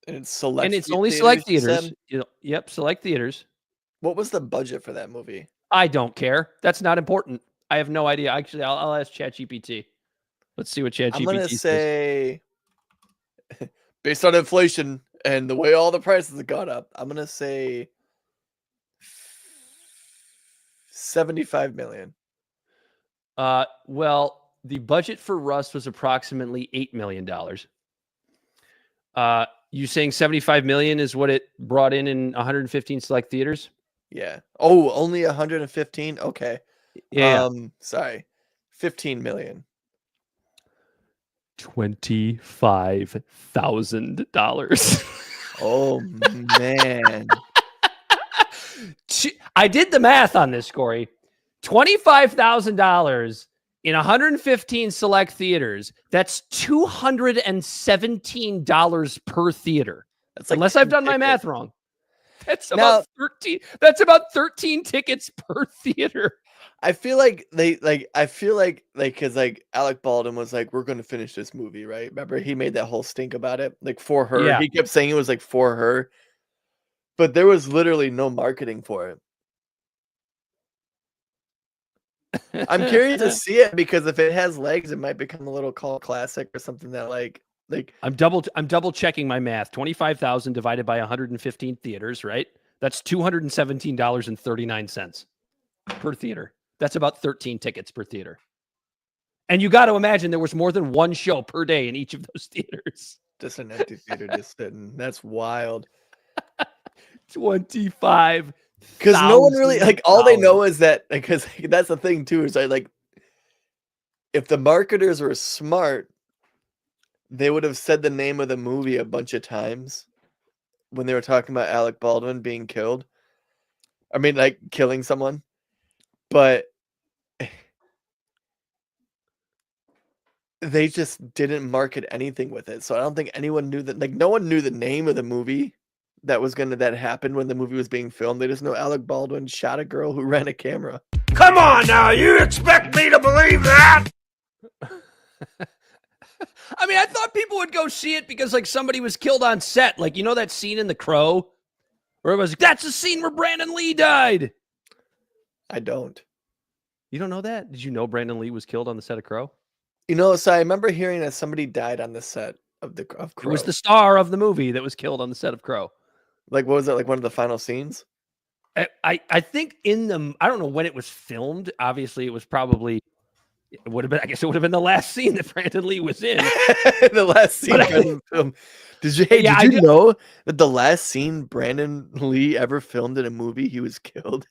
C: and it's select.
A: And it's only select
C: you said?
A: theaters. Yep, select theaters.
C: What was the budget for that movie?
A: I don't care. That's not important. I have no idea. Actually, I'll ask ChatGPT. Let's see what ChatGPT
C: I'm gonna
A: says.
C: say, based on inflation and the way all the prices have gone up, I'm gonna say 75 million.
A: Well, the budget for Rust was approximately $8 million. You saying 75 million is what it brought in 115 select theaters?
C: Yeah. Oh, only 115. Okay.
A: Yeah.
C: Sorry, 15 million.
A: $25,000.
C: Oh man.
A: I did the math on this, Corey. $25,000 in 115 select theaters. That's $217 per theater.
C: That's like
A: Unless I've done my math wrong. That's
C: Now-
A: about 13. That's about 13 tickets per theater.
C: I feel like because Alec Baldwin was like, we're going to finish this movie, right? Remember, he made that whole stink about it, like for her.
A: Yeah.
C: He kept saying it was like for her, but there was literally no marketing for it. I'm curious to see it because if it has legs, it might become a little cult classic or something that like
A: I'm double checking my math. 25,000 divided by 115 theaters, right? That's $217.39 per theater. That's about 13 tickets per theater. And you got to imagine there was more than one show per day in each of those theaters.
C: just an empty theater just sitting. That's wild.
A: 25.
C: Because no one really like all they know is that because that's the thing too is like if the marketers were smart, they would have said the name of the movie a bunch of times when they were talking about Alec Baldwin being killed. I mean, like killing someone, but they just didn't market anything with it. So I don't think anyone knew that. Like no one knew the name of the movie that happened when the movie was being filmed. They just know Alec Baldwin shot a girl who ran a camera.
E: Come on now, you expect me to believe that?
A: I mean, I thought people would go see it because like somebody was killed on set. Like, you know that scene in The Crow where it was like, that's the scene where Brandon Lee died.
C: I don't.
A: You don't know that? Did you know Brandon Lee was killed on the set of Crow?
C: You know, so I remember hearing that somebody died on the set of Crow.
A: It was the star of the movie that was killed on the set of Crow.
C: Like, what was it? Like one of the final scenes?
A: I think I don't know when it was filmed. Obviously, it was probably, it would have been, I guess it would have been the last scene that Brandon Lee was in.
C: The last scene Brandon filmed. Did you know that the last scene Brandon Lee ever filmed in a movie, he was killed?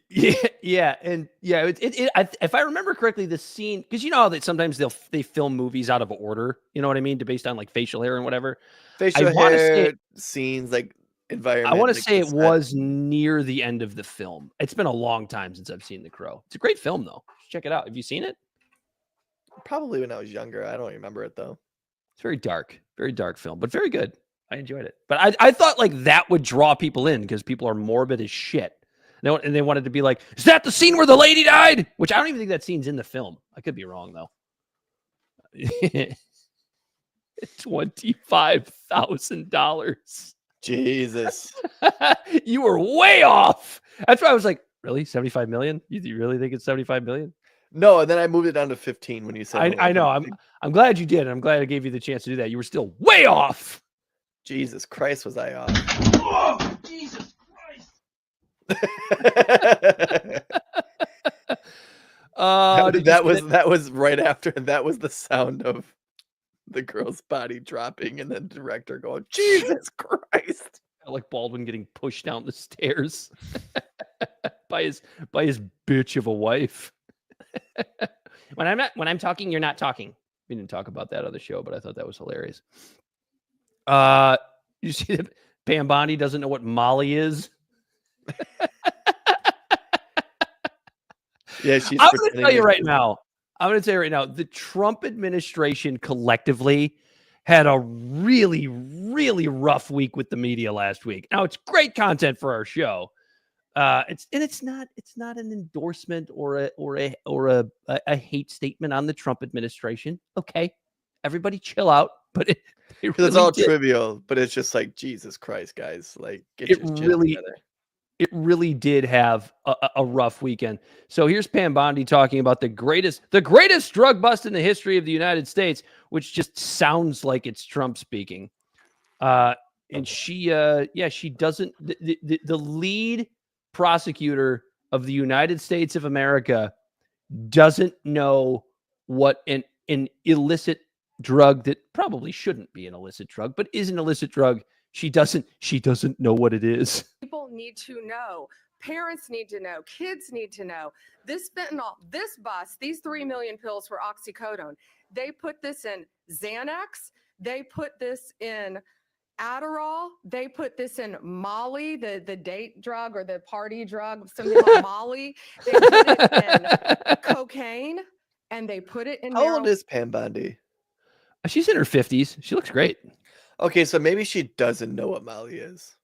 A: Yeah. And yeah, if I remember correctly, the scene, because you know how that sometimes they film movies out of order, you know what I mean? Based on like facial hair and whatever.
C: Facial hair, scenes, like environment.
A: I want to
C: like
A: say it was near the end of the film. It's been a long time since I've seen The Crow. It's a great film though. Check it out. Have you seen it?
C: Probably when I was younger. I don't remember it though.
A: It's very dark film, but very good. I enjoyed it. But I thought like that would draw people in because people are morbid as shit. And they wanted to be like, is that the scene where the lady died? Which I don't even think that scene's in the film. I could be wrong though. $25,000.
C: Jesus.
A: You were way off. That's why I was like, really? 75 million? You really think it's 75 million?
C: No, and then I moved it down to 15 when you said
A: I know. I'm glad you did. I'm glad I gave you the chance to do that. You were still way off.
C: Jesus Christ, was I off?
E: Oh, Jesus Christ.
C: That was right after that was the sound of the girl's body dropping and the director going, Jesus Christ.
A: Alec Baldwin getting pushed down the stairs by his bitch of a wife. When I'm talking, you're not talking. We didn't talk about that on the show, but I thought that was hilarious. You see that Pam Bondy doesn't know what Molly is?
C: Yeah, she's
A: I'm going to tell you right now, the Trump administration collectively had a really, really rough week with the media last week. Now it's great content for our show. It's not an endorsement or a hate statement on the Trump administration. Okay, everybody chill out. But
C: it's all trivial. But it's just like, Jesus Christ, guys, like get your shit together.
A: It really did have a rough weekend. So here's Pam Bondy talking about the greatest drug bust in the history of the United States, which just sounds like it's Trump speaking. And she doesn't. The lead prosecutor of the United States of America doesn't know what an illicit drug that probably shouldn't be an illicit drug, but is an illicit drug. She doesn't know what it is.
H: People need to know. Parents need to know. Kids need to know. This fentanyl, this bust, these 3 million pills for oxycodone, they put this in Xanax. They put this in Adderall. They put this in Molly, the date drug or the party drug, something called Molly. They put it in cocaine, and they put it in
C: How old
H: marijuana.
C: is Pam Bondy?
A: She's in her 50s. She looks great.
C: Okay, so maybe she doesn't know what Molly is.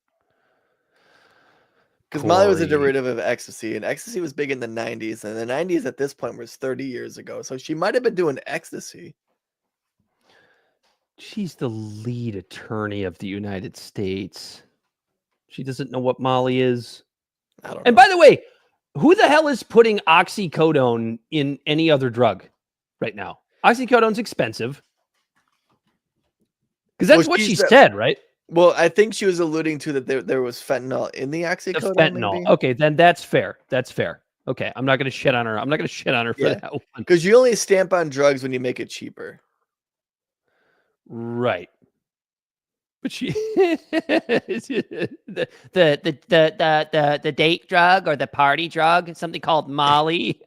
C: Because Molly was a
A: Corey.
C: derivative of ecstasy, and ecstasy was big in the 90s, and the 90s at this point was 30 years ago. So she might have been doing ecstasy.
A: She's the lead attorney of the United States. She doesn't know what Molly is.
C: I don't know.
A: And by the way, who the hell is putting oxycodone in any other drug right now? Oxycodone's expensive. Because that's
C: Well,
A: what
C: she
A: she
C: said-
A: said, right?
C: Well, I think she was alluding to that there was fentanyl in the
A: The
C: oxycodone.
A: fentanyl.
C: maybe?
A: Okay, then that's fair. That's fair. Okay, I'm not going to shit on her. I'm not going to shit on her for
C: Yeah.
A: that one.
C: Because you only stamp on drugs when you make it cheaper.
A: Right. But she the date drug or the party drug, something called Molly.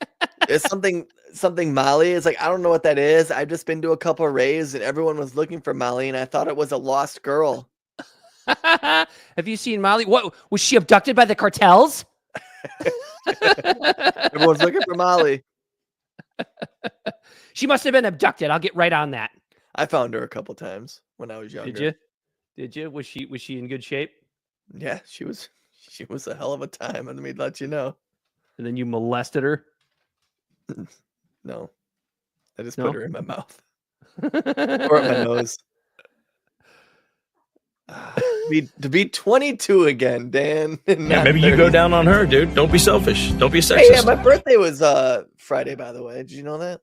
C: It's something Molly. It's like, I don't know what that is. I've just been to a couple of raves and everyone was looking for Molly, and I thought it was a lost girl.
A: Have you seen Molly? What was she abducted by the cartels?
C: Everyone's looking for Molly.
A: She must have been abducted. I'll get right on that.
C: I found her a couple times when I was younger.
A: Did you? Did you? Was she in good shape?
C: Yeah, she was a hell of a time. Let me let you know.
A: And then you molested her?
C: No, I just
A: No?
C: put her in my mouth or at my nose. To be 22 again, Dan.
E: Yeah, maybe you go down on her, dude. Don't be selfish. Don't be sexist.
C: Hey, yeah, my birthday was Friday, by the way. Did you know that?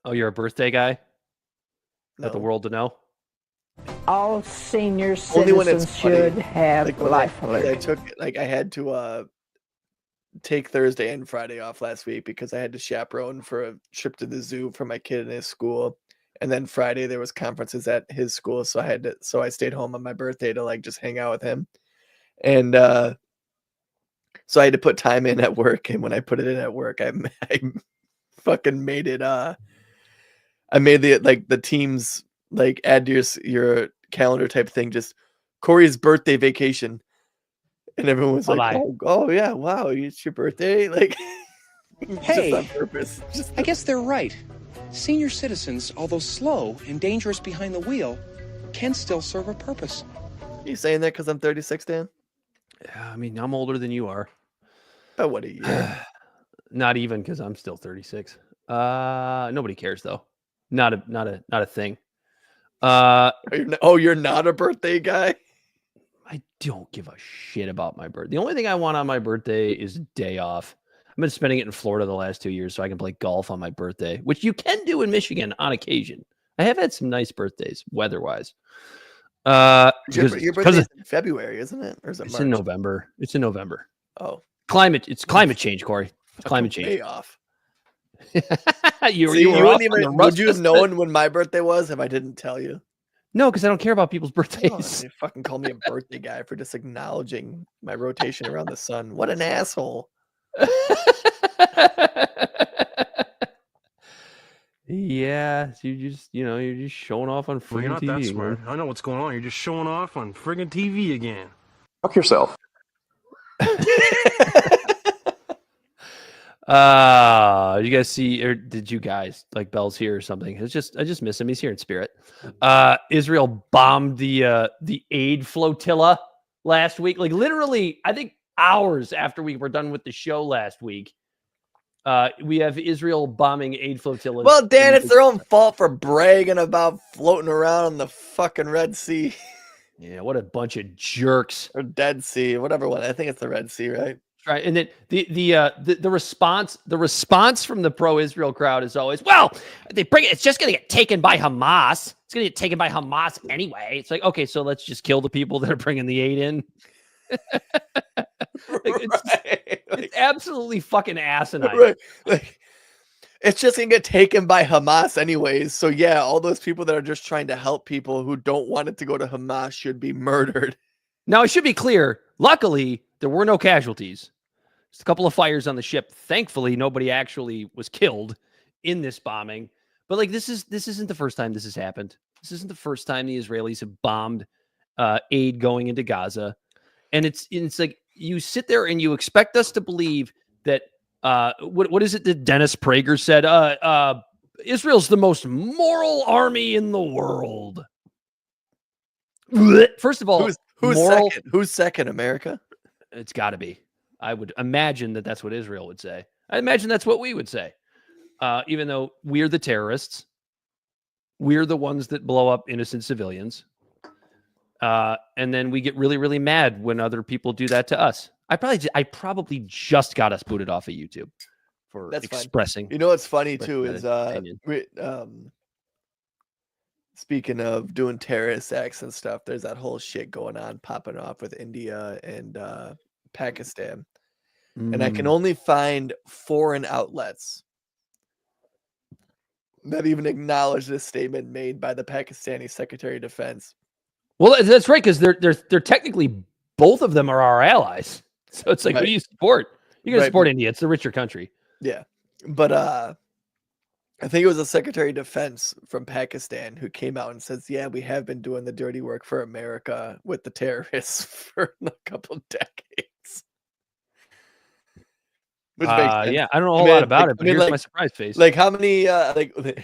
A: Oh, you're a birthday guy?
C: No.
A: Let the world to know?
I: All senior
C: Only when it's
I: citizens
C: funny.
I: should have
C: Like when
I: life
C: I
I: alert.
C: took I had to take Thursday and Friday off last week because I had to chaperone for a trip to the zoo for my kid in his school. And then Friday there was conferences at his school, so I stayed home on my birthday to like just hang out with him. And so I had to put time in at work, and when I put it in at work, I fucking made it I made the teams like add to your calendar type thing, just Corey's birthday vacation. And everyone was like, oh yeah, wow, it's your birthday. Like,
J: Hey,
C: just on purpose. Just
J: I guess they're right. Senior citizens, although slow and dangerous behind the wheel, can still serve a purpose.
C: You saying that because I'm 36, Dan?
A: Yeah, I mean, I'm older than you are.
C: About what a year.
A: Not even, because I'm still 36. Nobody cares though. Not a thing.
C: You're not a birthday guy?
A: I don't give a shit about my birthday. The only thing I want on my birthday is day off. I've been spending it in Florida the last 2 years so I can play golf on my birthday, which you can do in Michigan on occasion. I have had some nice birthdays, weather-wise.
C: Your
A: Because
C: birthday is in February, isn't it? Or is it
A: it's
C: March?
A: in November. It's in November.
C: Oh.
A: It's climate change, Corey. It's climate
C: Way
A: change.
C: off.
A: you
C: See,
A: were off on the
C: would you have
A: rust-
C: known when my birthday was if I didn't tell you?
A: No, because I don't care about people's
C: Oh,
A: birthdays.
C: they fucking call me a birthday guy for just acknowledging my rotation around the sun. What an asshole.
A: Yeah, so you're just showing off on
K: Well, you're
A: friggin'
K: not
A: TV.
K: that smart.
A: man.
K: I know what's going on. You're just showing off on friggin' TV again.
L: Fuck yourself.
A: You guys see, or did you guys like Bell's here or something? I just miss him. He's here in spirit. Israel bombed the aid flotilla last week. Like literally, I think hours after we were done with the show last week. We have Israel bombing aid flotillas.
C: Well, Dan, it's their own fault for bragging about floating around in the fucking Red Sea.
A: Yeah, what a bunch of jerks.
C: Or Dead Sea, whatever one. I think it's the Red Sea, right?
A: Right, and then the response from the pro-Israel crowd is always, well, it's just going to get taken by Hamas. It's going to get taken by Hamas anyway. It's like, okay, so let's just kill the people that are bringing the aid in. It's absolutely fucking asinine.
C: Right. Like, it's just gonna get taken by Hamas anyways. So yeah, all those people that are just trying to help people who don't want it to go to Hamas should be murdered.
A: Now, it should be clear. Luckily, there were no casualties. Just a couple of fires on the ship. Thankfully, nobody actually was killed in this bombing. But like, this isn't the first time this has happened. This isn't the first time the Israelis have bombed aid going into Gaza. And it's like you sit there and you expect us to believe that what is it that Dennis Prager said? Israel's the most moral army in the world. First of all,
C: who's
A: moral,
C: second? Who's second? America?
A: It's got to be. I would imagine that that's what Israel would say. I imagine that's what we would say. Even though we're the terrorists, we're the ones that blow up innocent civilians. And then we get really, really mad when other people do that to us. I probably just got us booted off of YouTube for expressing.
C: Fine. You know what's funny too is speaking of doing terrorist acts and stuff, there's that whole shit going on popping off with India and Pakistan. And I can only find foreign outlets that even acknowledge this statement made by the Pakistani Secretary of Defense.
A: Well, that's right, because they're technically, both of them are our allies. So it's like, who do you support? You're going to support India. It's the richer country.
C: Yeah. But I think it was the Secretary of Defense from Pakistan who came out and says, yeah, we have been doing the dirty work for America with the terrorists for a couple decades. Which makes sense.
A: Yeah, I don't know a whole lot about it, but here's my surprise face.
C: Like, how many, the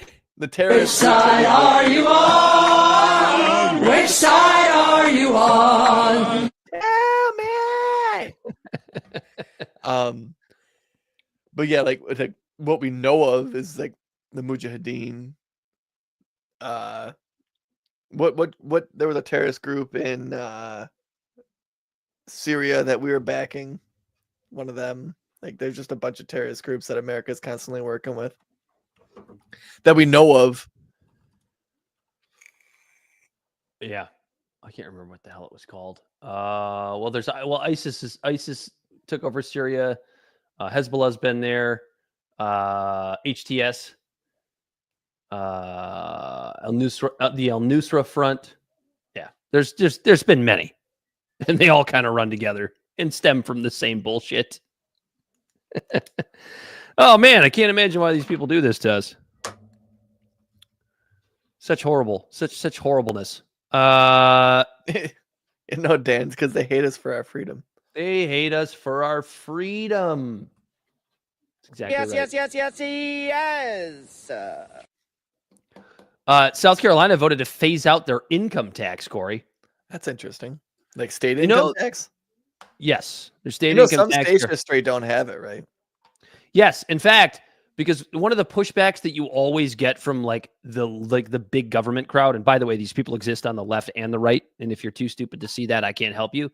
C: terrorists...
L: Which side are you on? Which side are you on?
C: Tell me! But yeah, like what we know of is like the Mujahideen. What there was a terrorist group in Syria that we were backing. One of them. Like, there's just a bunch of terrorist groups that America's constantly working with that we know of.
A: Yeah, I can't remember what the hell it was called. ISIS took over Syria. Hezbollah's been there. HTS, the Al Nusra Front. Yeah, there's been many, and they all kind of run together and stem from the same bullshit. Oh man, I can't imagine why these people do this to us. Such horribleness.
C: Dan, it's because they hate us for our freedom.
A: They hate us for our freedom. That's exactly
L: Yes.
A: South Carolina voted to phase out their income tax, Corey.
C: That's interesting. Like state income tax?
A: Yes. Their state income
C: some
A: tax.
C: States just straight don't have it, right?
A: Yes. In fact, because one of the pushbacks that you always get from the big government crowd, and by the way, these people exist on the left and the right, and if you're too stupid to see that, I can't help you.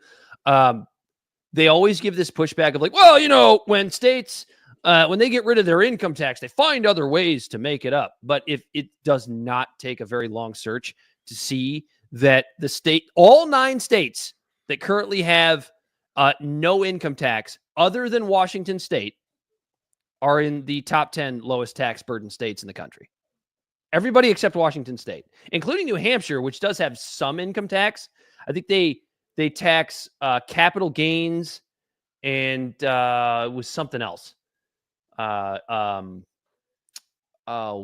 A: They always give this pushback of like, well, when states, when they get rid of their income tax, they find other ways to make it up. But if it does not take a very long search to see that all 9 states that currently have no income tax other than Washington State are in the top 10 lowest tax burden states in the country. Everybody except Washington State, including New Hampshire, which does have some income tax. I think they tax capital gains and with something else.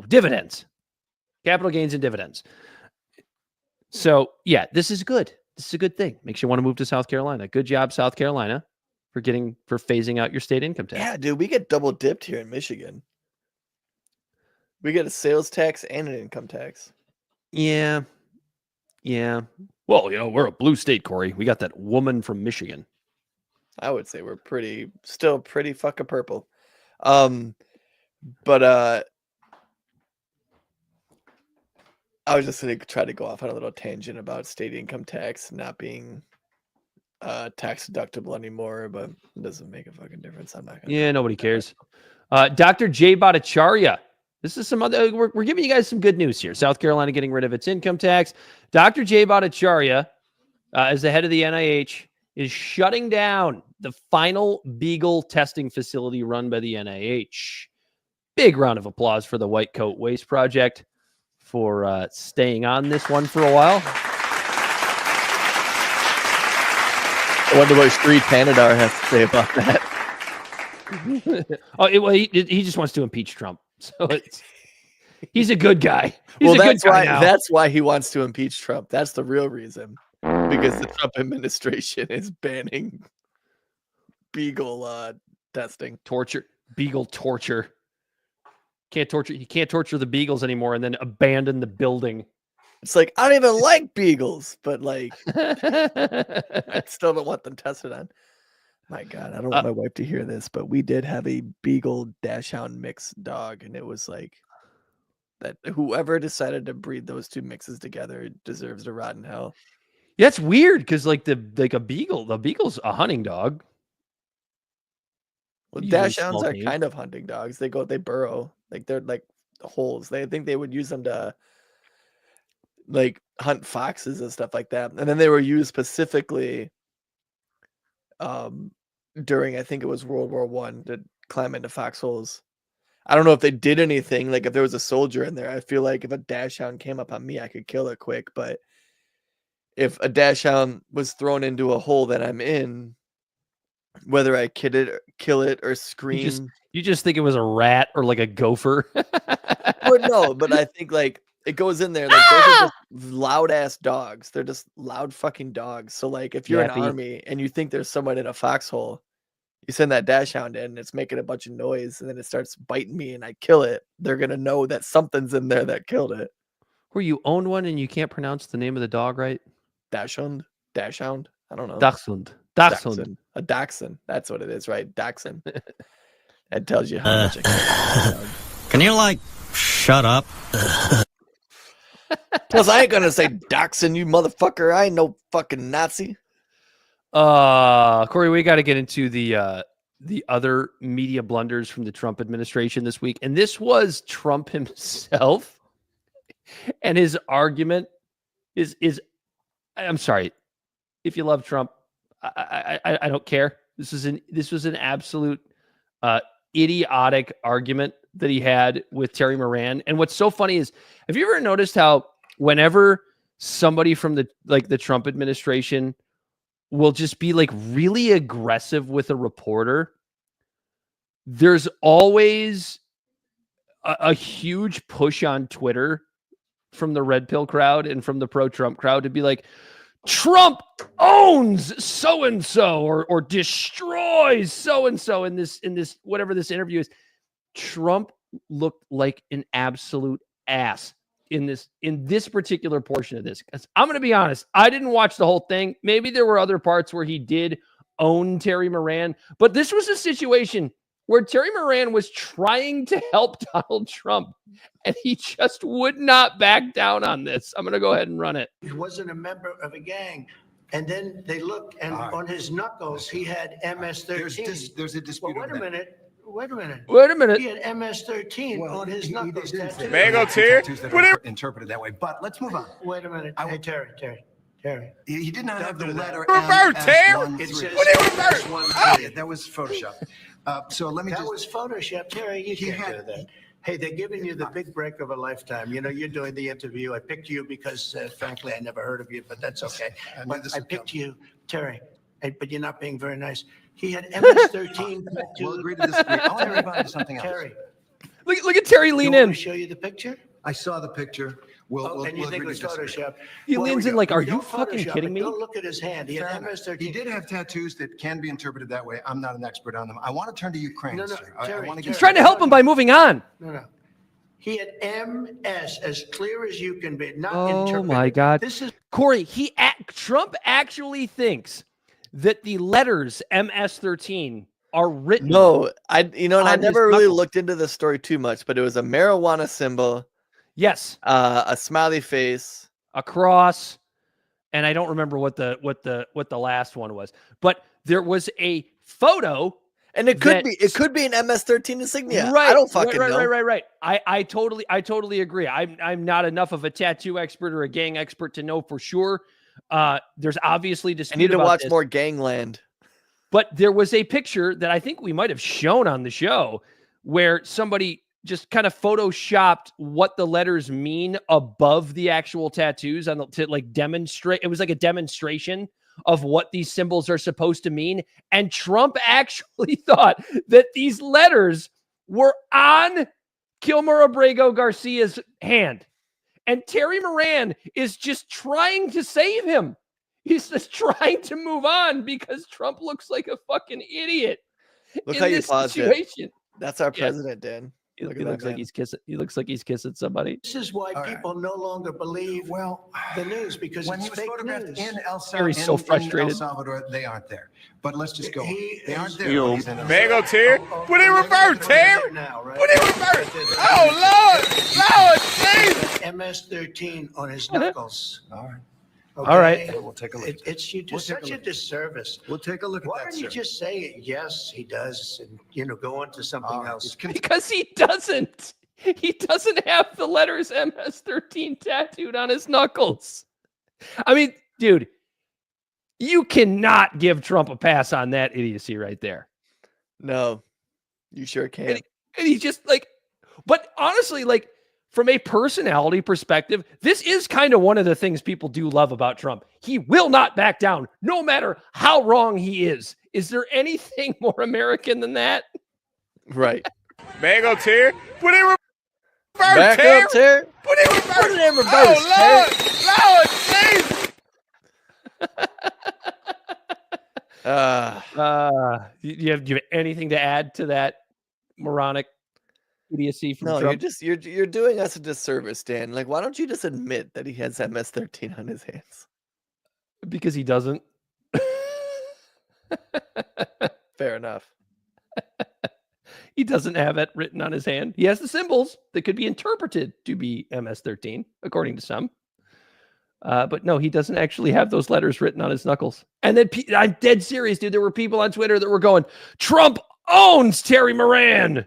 A: Dividends. Capital gains and dividends. So, yeah, this is good. This is a good thing. Makes you want to move to South Carolina. Good job, South Carolina, for phasing out your state income tax.
C: Yeah, dude, we get double dipped here in Michigan. We get a sales tax and an income tax.
A: Yeah. Well, we're a blue state, Corey. We got that woman from Michigan.
C: I would say we're still pretty fucking purple. But I was just going to try to go off on a little tangent about state income tax not being tax deductible anymore, but it doesn't make a fucking difference. I'm not going to.
A: Yeah, nobody cares. Dr. Jay Bhattacharya. This is some other. We're giving you guys some good news here. South Carolina getting rid of its income tax. Dr. Jay Bhattacharya, as the head of the NIH, is shutting down the final Beagle testing facility run by the NIH. Big round of applause for the White Coat Waste Project for staying on this one for a while.
C: I wonder what Street Panadar has to say about that.
A: He just wants to impeach Trump. So he's a good guy. He's a good guy now.
C: That's why he wants to impeach Trump. That's the real reason. because the Trump administration is banning Beagle testing.
A: Torture. Beagle torture. Can't torture. You can't torture the Beagles anymore and then abandon the building.
C: It's like, I don't even like Beagles, but like, I still don't want them tested on. My God, I don't want my wife to hear this, but we did have a Beagle Dachshund mix dog, and it was like that. Whoever decided to breed those two mixes together deserves to rot in hell.
A: Yeah, it's weird because like the Beagle's a hunting dog.
C: Well,
A: Usually
C: Dachshunds
A: small
C: are
A: game.
C: kind of hunting dogs. They burrow, like they're like holes. They think they would use them to like hunt foxes and stuff like that. And then they were used specifically during, I think it was World War I, to climb into foxholes. I don't know if they did anything. Like if there was a soldier in there, I feel like if a Dachshund came up on me, I could kill it quick. But if a Dachshund was thrown into a hole that I'm in, whether I kill it or scream,
A: you just think it was a rat or like a gopher.
C: Well, no, but I think like it goes in there. Like those are just loud ass dogs. They're just loud fucking dogs. So like if you're an army and you think there's someone in a foxhole, you send that Dachshund in and it's making a bunch of noise and then it starts biting me and I kill it. They're gonna know that something's in there that killed it.
A: Where you own one and you can't pronounce the name of the dog right?
C: Dachshund? I don't know.
A: Dachshund.
C: A Dachshund. That's what it is, right? Dachshund. It tells you how much.
M: Can you like shut up?
C: Plus, I ain't gonna say Dachshund, you motherfucker. I ain't no fucking Nazi.
A: Corey, we got to get into the other media blunders from the Trump administration this week, and this was Trump himself, and his argument is I'm sorry, if you love Trump, I don't care. This was an absolute idiotic argument that he had with Terry Moran. And what's so funny is, have you ever noticed how whenever somebody from the Trump administration will just be like really aggressive with a reporter, there's always a huge push on Twitter from the red pill crowd and from the pro-Trump crowd to be like, Trump owns so-and-so or destroys so-and-so in this whatever this interview is. Trump looked like an absolute ass in this particular portion of this. Because I'm going to be honest, I didn't watch the whole thing. Maybe there were other parts where he did own Terry Moran, but this was a situation where Terry Moran was trying to help Donald Trump, and he just would not back down on this. I'm going to go ahead and run it.
N: He wasn't a member of a gang. And then they looked, and on his knuckles, he had MS-13.
O: There's a dispute.
N: Well, wait a minute. He had MS-13 on his knuckles.
O: Bagel tear. Whatever. Interpreted that way. But let's move on.
N: Wait a minute. Hey, Terry.
O: He did not have the letter.
N: Revert, Terry.
O: That was Photoshop. So let me
N: That was Photoshop, Terry. You can't do that. Hey, they're giving you the big break of a lifetime. You know, you're doing the interview. I picked you because, frankly, I never heard of you, but that's okay. I picked you, Terry, but you're not being very nice. He had MS-13.
O: We'll agree to disagree. I want to move on to something else.
N: Terry.
A: Look at Terry lean in.
N: Want me to show you the picture?
O: I saw the picture.
N: And you think it was Photoshop?
A: He leans in like, are you fucking kidding me?
N: Don't look at his hand. He had MS-13.
O: He did have tattoos that can be interpreted that way. I'm not an expert on them. I want to turn to Ukraine,
N: No,
O: sir.
N: Terry,
A: He's trying to help him by moving on.
N: No. He had MS as clear as you can be. Not
A: Oh
N: interpreted.
A: my God.
N: This is
A: Corey, Trump actually thinks that the letters MS-13 are written.
C: No, I never really
A: knuckles.
C: looked into the story too much, but it was a marijuana symbol.
A: Yes.
C: A smiley face,
A: a cross, and I don't remember what the last one was. But there was a photo,
C: and it could be an MS-13 insignia.
A: Right,
C: I don't fucking know.
A: Right. I totally agree. I'm not enough of a tattoo expert or a gang expert to know for sure. There's obviously dispute.
C: I need to
A: about
C: watch
A: this.
C: more Gangland.
A: But there was a picture that I think we might have shown on the show where somebody just kind of photoshopped what the letters mean above the actual tattoos to like demonstrate. It was like a demonstration of what these symbols are supposed to mean. And Trump actually thought that these letters were on Kilmer Abrego Garcia's hand. And Terry Moran is just trying to save him. He's just trying to move on because Trump looks like a fucking idiot.
C: Look
A: in
C: how you
A: this
C: paused it.
A: situation.
C: That's our president, Dan.
A: He
C: Look at
A: looks
C: that,
A: like
C: man.
A: he's kissing. He looks like he's kissing somebody.
N: This is why people no longer believe the news, because
O: when
N: it's
O: he was
N: fake
O: photographed
N: news.
O: in El
A: Gary's so frustrated.
O: El Salvador, they aren't there. But let's just go on. They aren't there.
E: You
O: when he's in El
E: Beagle
O: Salvador.
E: Tear? Put it in reverse, Tear! Put it in reverse! Oh, Lord! Lord, Jesus!
N: MS-13 on his knuckles.
O: All right.
N: Okay?
A: All right.
O: We'll take a look.
N: It's you do
O: We'll take
N: such
O: a
N: a
O: look.
N: disservice.
O: We'll take a look
N: Why
O: at that,
N: don't you
O: sir.
N: just say, yes, he does, and, go on to something else?
A: Because he doesn't. He doesn't have the letters MS-13 tattooed on his knuckles. I mean, dude, you cannot give Trump a pass on that idiocy right there.
C: No, you sure can.
A: And he's just like, but honestly, like, from a personality perspective, this is kind of one of the things people do love about Trump. He will not back down, no matter how wrong he is. Is there anything more American than that?
C: Right.
E: Beagle Tear? Put it in reverse,
C: Back
E: Tear!
C: up, Tear.
E: Put it in reverse!
C: Put it in reverse,
E: Oh,
C: Tear.
A: Jesus! Do you have anything to add to that moronic idiocy from
C: No,
A: Trump?
C: you're doing us a disservice, Dan. Like, why don't you just admit that he has MS-13 on his hands?
A: Because he doesn't.
C: Fair enough.
A: He doesn't have it written on his hand. He has the symbols that could be interpreted to be MS-13, according to some. But no, he doesn't actually have those letters written on his knuckles. And then I'm dead serious, dude. There were people on Twitter that were going, Trump owns Terry Moran.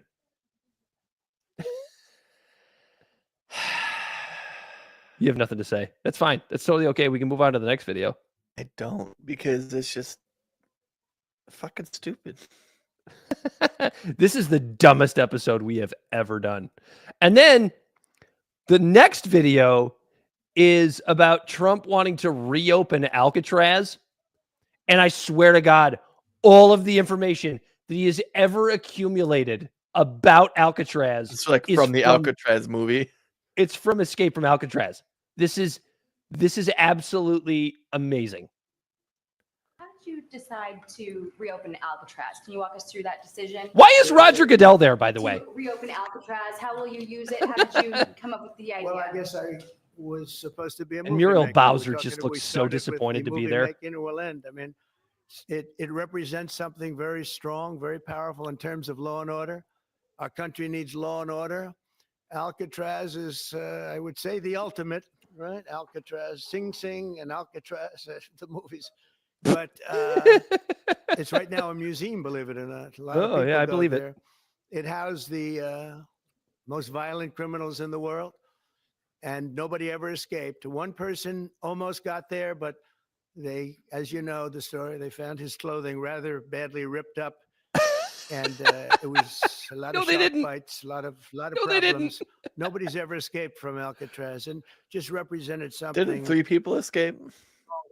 A: You have nothing to say. That's fine. That's totally okay. We can move on to the next video.
C: I don't, because it's just fucking stupid.
A: This is the dumbest episode we have ever done. And then the next video is about Trump wanting to reopen Alcatraz. And I swear to God, all of the information that he has ever accumulated about Alcatraz.
C: It's like from the Alcatraz movie.
A: It's from Escape from Alcatraz. This is absolutely amazing.
P: How did you decide to reopen Alcatraz? Can you walk us through that decision?
A: Why is Roger Goodell there, by the way?
P: Reopen Alcatraz. How will you use it? How did you come up with the idea?
N: Well, I guess I was supposed to be a movie
A: And Muriel
N: maker.
A: Bowser
N: We
A: just
N: talked-
A: looks
N: we
A: so
N: started with
A: disappointed
N: the
A: to be
N: movie
A: there.
N: making it will end. I mean, it represents something very strong, very powerful in terms of law and order. Our country needs law and order. Alcatraz is, I would say, the ultimate, right? Alcatraz, Sing Sing and Alcatraz, the movies. But it's right now a museum, believe it or not. A lot of people
A: I
N: go
A: believe
N: there. It housed the most violent criminals in the world, and nobody ever escaped. One person almost got there, but they, as you know the story, they found his clothing rather badly ripped up. And it was a lot of shark bites, a lot of problems. Nobody's ever escaped from Alcatraz, and just represented something.
C: Didn't 3 people escape?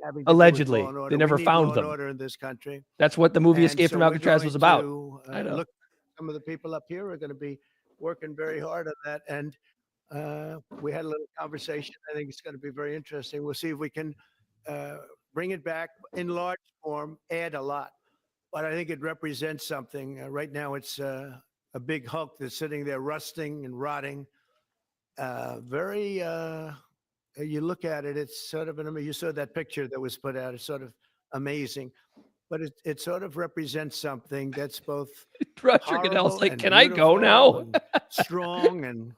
N: having to do with
A: Allegedly,
N: law and order.
A: they
N: We
A: never
N: need
A: found
N: law and
A: them.
N: order in this country.
A: That's what the movie
N: And
A: Escape from
N: so we're
A: Alcatraz
N: going
A: was about.
N: to,
A: I know.
N: Look, some of the people up here are going to be working very hard on that. And we had a little conversation. I think it's going to be very interesting. We'll see if we can bring it back in large form, add a lot. But I think it represents something. Right now, it's a big hulk that's sitting there rusting and rotting. You look at it, it's sort of you saw that picture that was put out. It's sort of amazing, but it sort of represents something that's both
A: Roger Goodell's like,
N: and
A: "Can I go now?"
N: and strong and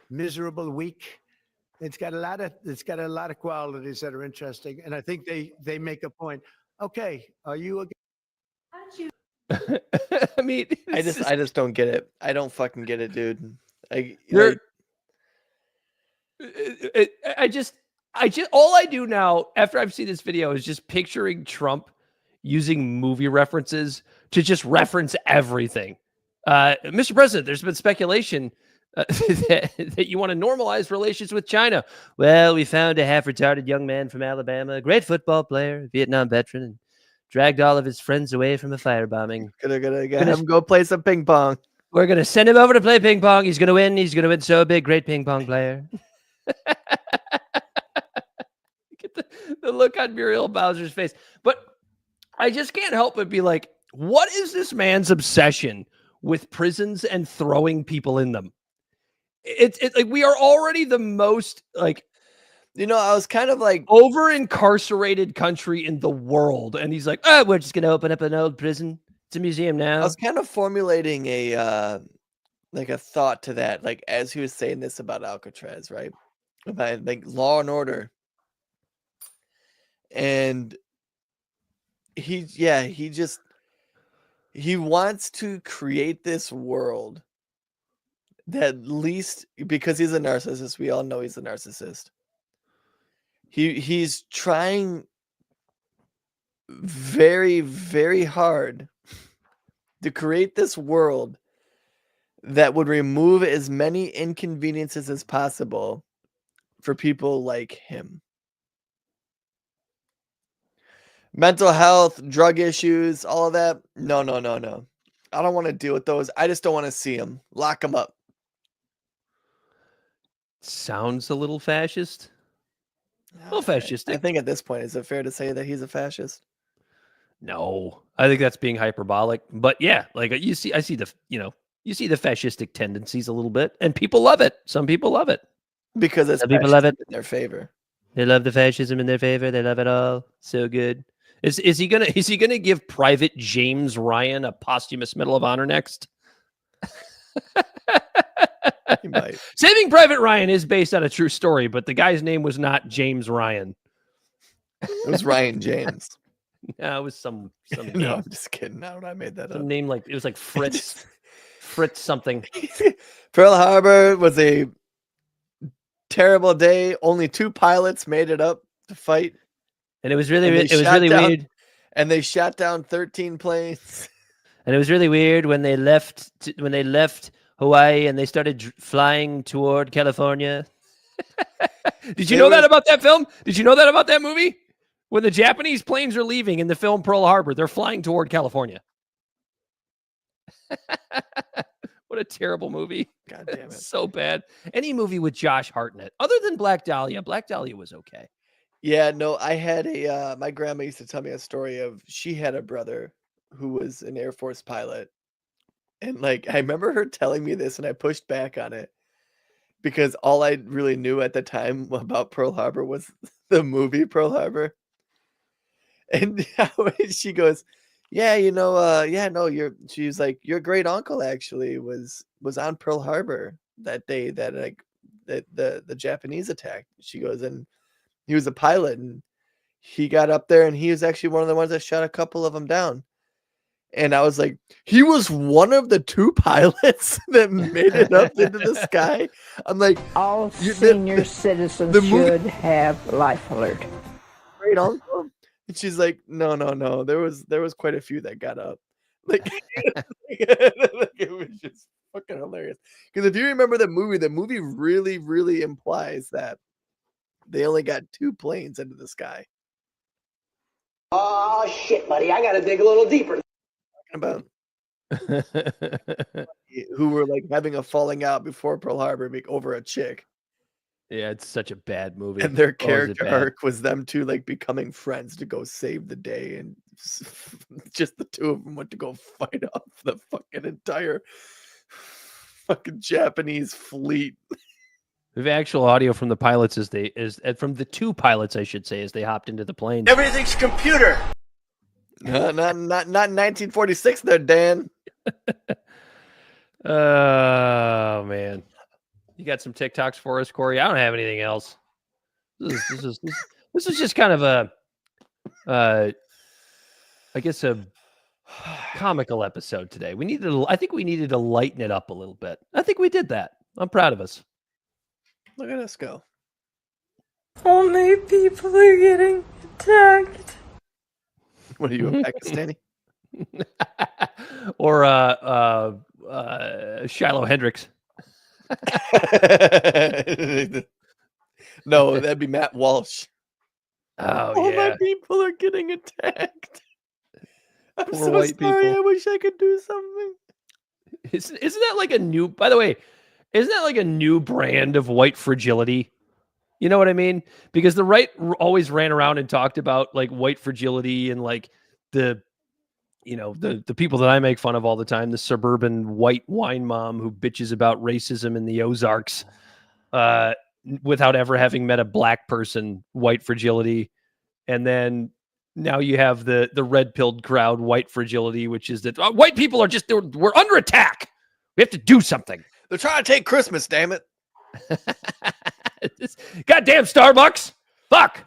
N: miserable, weak. It's got a lot of qualities that are interesting, and I think they make a point. Okay, are you?
A: I mean,
C: I just don't get it. I don't fucking get it, dude. I
A: just all I do now after I've seen this video is just picturing Trump using movie references to just reference everything. Mr. President, there's been speculation that you want to normalize relations with China. Well, we found a half-retarded young man from Alabama, a great football player, Vietnam veteran, and dragged all of his friends away from a firebombing.
C: Gonna have him go play some ping pong.
A: We're gonna send him over to play ping pong. He's gonna win. He's gonna win so big. Great ping pong player. the look on Muriel Bowser's face. But I just can't help but be like, what is this man's obsession with prisons and throwing people in them? It's like we are already the most like,
C: I was kind of like
A: over incarcerated country in the world, and he's like, "Oh, we're just gonna open up an old prison. It's a museum now."
C: I was kind of formulating a thought to that, like as he was saying this about Alcatraz, right? About like Law and Order, and he wants to create this world that least because he's a narcissist. We all know he's a narcissist. He's trying very, very hard to create this world that would remove as many inconveniences as possible for people like him. Mental health, drug issues, all of that. No. I don't want to deal with those. I just don't want to see him. Lock him up.
A: Sounds a little fascist. A little fascistic.
C: I think at this point, is it fair to say that he's a fascist?
A: No, I think that's being hyperbolic. But yeah, like you see the fascistic tendencies a little bit, and people love it. Some people love it
C: because it's
A: people love it
C: in their favor.
A: They love the fascism in their favor. They love it all. So good. Is he gonna give Private James Ryan a posthumous Medal of Honor next?
C: He might.
A: Saving Private Ryan is based on a true story, but the guy's name was not James Ryan.
C: It was Ryan James.
A: No, it was some
C: No,
A: name.
C: I'm just kidding. Now I made that
A: Some
C: up.
A: name like it was like Fritz. Fritz something.
C: Pearl Harbor was a terrible day. Only 2 pilots made it up to fight.
A: And it was really
C: And they
A: it was
C: shot
A: really
C: down-
A: weird.
C: And they shot down 13 planes.
A: And it was really weird when they left Hawaii and they started flying toward California. Did you know that about that film? Did you know that about that movie? When the Japanese planes are leaving in the film Pearl Harbor, they're flying toward California. What a terrible movie.
C: God damn it.
A: So bad. Any movie with Josh Hart in it, other than Black Dahlia. Black Dahlia was okay.
C: Yeah, no, I had my grandma used to tell me a story of she had a brother who was an Air Force pilot. And like, I remember her telling me this and I pushed back on it because all I really knew at the time about Pearl Harbor was the movie Pearl Harbor. And she goes, yeah, she's like, your great uncle actually was on Pearl Harbor that day that like the Japanese attacked. She goes, and he was a pilot and he got up there and he was actually one of the ones that shot a couple of them down. And I was like, he was one of the 2 pilots that made it up into the sky. I'm like,
I: all senior citizens should have life alert.
C: Great uncle. And she's like, no. There was quite a few that got up. Like, it was just fucking hilarious. Because if you remember the movie really, really implies that they only got 2 planes into the sky.
B: Oh shit, buddy! I gotta dig a little deeper.
C: About who were like having a falling out before Pearl Harbor over a chick.
A: Yeah, it's such a bad movie.
C: And their
A: Oh, is it
C: character
A: bad?
C: arc was them 2 like becoming friends to go save the day, and just the 2 of them went to go fight off the fucking entire fucking Japanese fleet.
A: We have actual audio from the pilots from the 2 pilots, I should say, as they hopped into the plane.
E: Everything's computer.
C: Not in 1946 there, Dan.
A: Oh man. You got some TikToks for us, Corey? I don't have anything else. This is just kind of a I guess a comical episode today. I think we needed to lighten it up a little bit. I think we did that. I'm proud of us.
C: Look at us go.
L: Only people are getting attacked.
C: What are you, a Pakistani?
A: Or Shiloh Hendricks.
C: No, that'd be Matt Walsh.
A: Oh,
C: All
A: yeah.
C: my people are getting attacked. I'm
A: Poor
C: so
A: white
C: sorry.
A: people.
C: I wish I could do something.
A: Isn't that like a new, by the way, isn't that like a new brand of white fragility? You know what I mean? Because the right always ran around and talked about like white fragility and like the people that I make fun of all the time, the suburban white wine mom who bitches about racism in the Ozarks without ever having met a black person, white fragility. And then now you have the red-pilled crowd, white fragility, which is that white people are we're under attack. We have to do something.
C: They're trying to take Christmas, damn it.
A: Goddamn Starbucks. Fuck.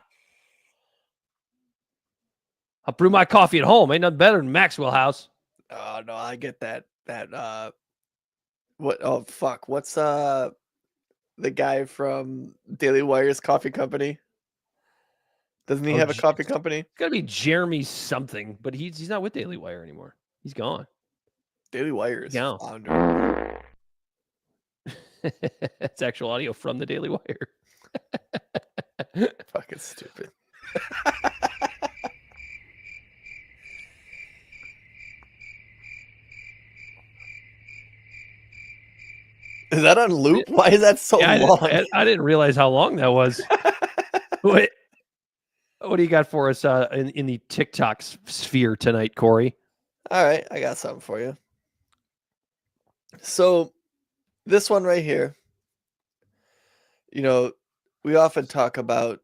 A: I'll brew my coffee at home. Ain't nothing better than Maxwell House.
C: Oh no, I get that. What? Oh fuck. What's the guy from Daily Wire's coffee company? Doesn't he have a coffee company?
A: It's gotta be Jeremy something, but he's not with Daily Wire anymore. He's gone.
C: Daily Wire is
A: gone.
C: founder.
A: It's actual audio from the Daily Wire.
C: Fucking stupid. Is that on loop? Why is that so long?
A: I didn't realize how long that was. What do you got for us in the TikTok sphere tonight, Corey?
C: All right, I got something for you. So this one right here, we often talk about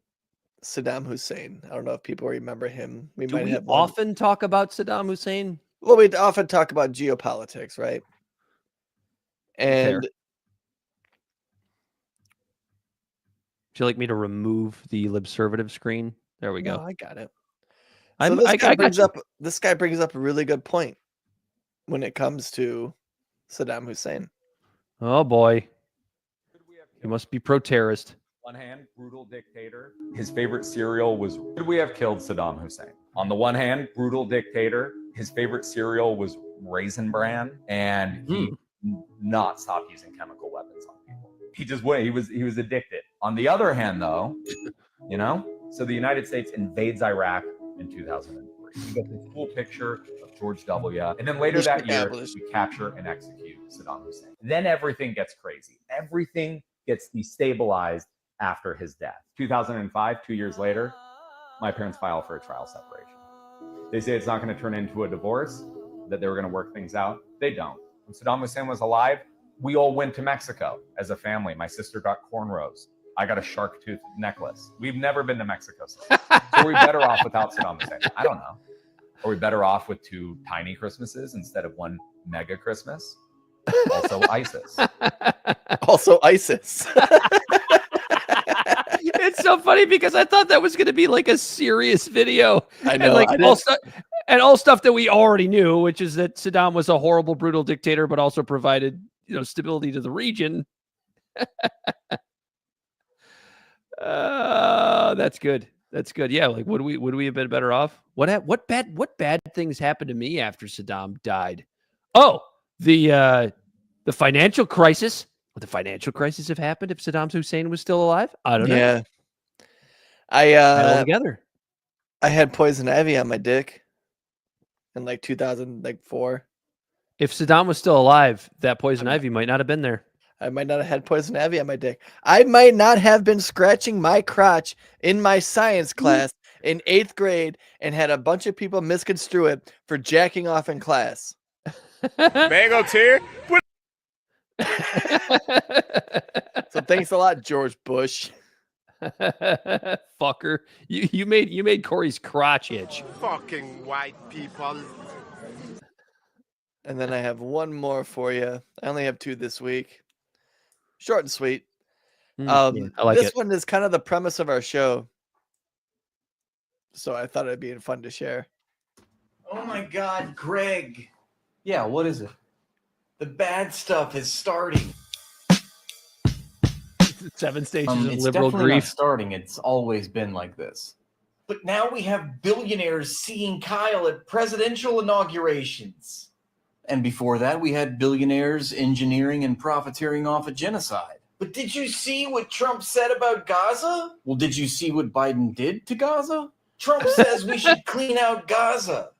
C: Saddam Hussein. I don't know if people remember him. We
A: often talk about Saddam Hussein?
C: Well, we often talk about geopolitics, right? And
A: Would you like me to remove the Libservative screen? There we go.
C: I got it.
A: So
C: this guy brings up a really good point when it comes to Saddam Hussein.
A: Oh boy. He must be pro-terrorist.
Q: On one hand, brutal dictator. His favorite cereal was, could we have killed Saddam Hussein? On the one hand, brutal dictator. His favorite cereal was Raisin Bran, and he not stop using chemical weapons on people. He just went. He was addicted. On the other hand, though, so the United States invades Iraq in 2003. We get this cool picture of George W. And then later that year, we capture and execute Saddam Hussein. Then everything gets crazy. Everything gets destabilized after his death. 2005, 2 years later, my parents file for a trial separation. They say it's not going to turn into a divorce, that they were going to work things out. They don't. When Saddam Hussein was alive, we all went to Mexico as a family. My sister got cornrows. I got a shark tooth necklace. We've never been to Mexico since. So are we better off without Saddam Hussein? I don't know. Are we better off with 2 tiny Christmases instead of 1 mega Christmas? Also ISIS.
C: Also ISIS.
A: It's so funny because I thought that was going to be like a serious video.
C: I know.
A: And all stuff that we already knew, which is that Saddam was a horrible, brutal dictator, but also provided, stability to the region. That's good. That's good. Yeah. Like, would we have been better off? What bad things happened to me after Saddam died? Oh, the financial crisis. Would the financial crisis have happened if Saddam Hussein was still alive? I don't know.
C: Yeah. I had poison ivy on my dick in like 2004.
A: If Saddam was still alive, that poison ivy might not have been there.
C: I might not have had poison ivy on my dick. I might not have been scratching my crotch in my science class in 8th grade and had a bunch of people misconstrue it for jacking off in class.
E: Mango tear.
C: So thanks a lot, George Bush.
A: Fucker. You made Corey's crotch itch.
E: Fucking white people.
C: And then I have one more for you. I only have 2 this week. Short and sweet.
A: I like
C: this
A: it.
C: one is kind of the premise of our show. So I thought it'd be fun to share.
R: Oh my God, Greg.
S: Yeah, what is it?
R: The bad stuff is starting.
A: 7 stages of
S: it's
A: liberal
S: definitely
A: grief.
S: not starting. It's always been like this.
R: But now we have billionaires seeing Kyle at presidential inaugurations.
S: And before that, we had billionaires engineering and profiteering off a genocide.
R: But did you see what Trump said about Gaza?
S: Well, did you see what Biden did to Gaza?
R: Trump says we should clean out Gaza.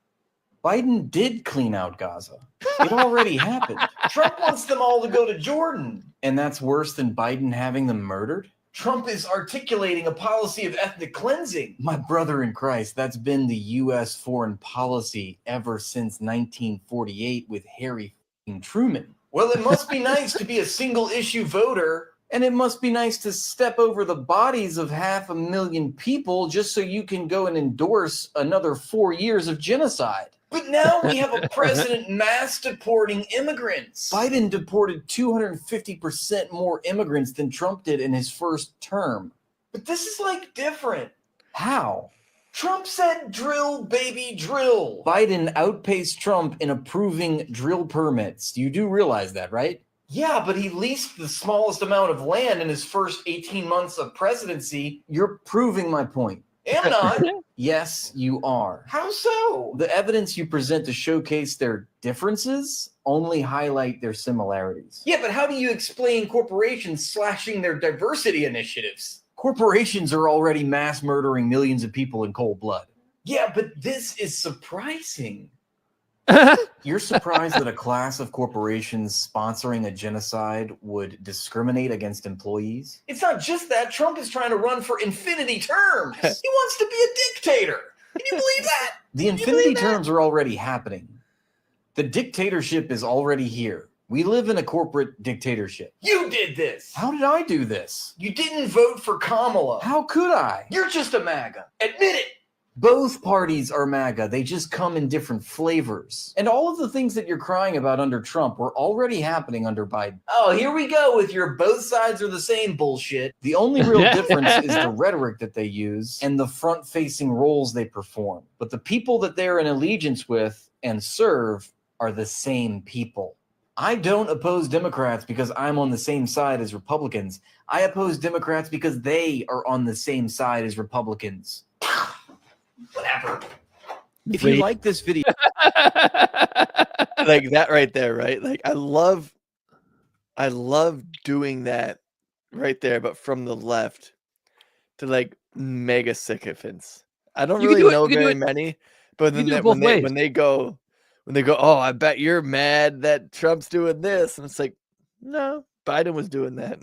S: Biden did clean out Gaza. It already happened.
R: Trump wants them all to go to Jordan.
S: And that's worse than Biden having them murdered?
R: Trump is articulating a policy of ethnic cleansing.
S: My brother in Christ, that's been the U.S. foreign policy ever since 1948 with Harry Truman.
R: Well, it must be nice to be a single-issue voter.
S: And it must be nice to step over the bodies of 500,000 people just so you can go and endorse another 4 years of genocide.
R: But now we have a president mass deporting immigrants.
S: Biden deported 250% more immigrants than Trump did in his first term.
R: But this is like different.
S: How?
R: Trump said drill, baby, drill.
S: Biden outpaced Trump in approving drill permits. You do realize that, right?
R: Yeah, but he leased the smallest amount of land in his first 18 months of presidency.
S: You're proving my point.
R: Am not.
S: Yes, you are.
R: How so?
S: The evidence you present to showcase their differences only highlight their similarities.
R: Yeah, but how do you explain corporations slashing their diversity initiatives?
S: Corporations are already mass murdering millions of people in cold blood.
R: Yeah, but this is surprising.
S: You're surprised that a class of corporations sponsoring a genocide would discriminate against employees?
R: It's not just that. Trump is trying to run for infinity terms. He wants to be a dictator. Can you believe that?
S: The infinity terms are already happening. The dictatorship is already here. We live in a corporate dictatorship.
R: You did this.
S: How did I do this?
R: You didn't vote for Kamala.
S: How could I?
R: You're just a MAGA. Admit it.
S: Both parties are MAGA. They just come in different flavors. And all of the things that you're crying about under Trump were already happening under Biden.
R: Oh, here we go with your both sides are the same bullshit.
S: The only real difference is the rhetoric that they use and the front-facing roles they perform. But the people that they're in allegiance with and serve are the same people. I don't oppose Democrats because I'm on the same side as Republicans. I oppose Democrats because they are on the same side as Republicans.
R: Whatever.
S: If you like this video,
C: like that right there, right? Like I love doing that right there, but from the left to like mega sycophants. I don't really know very many, but then when they go, oh, I bet you're mad that Trump's doing this, and it's like, no, Biden was doing that.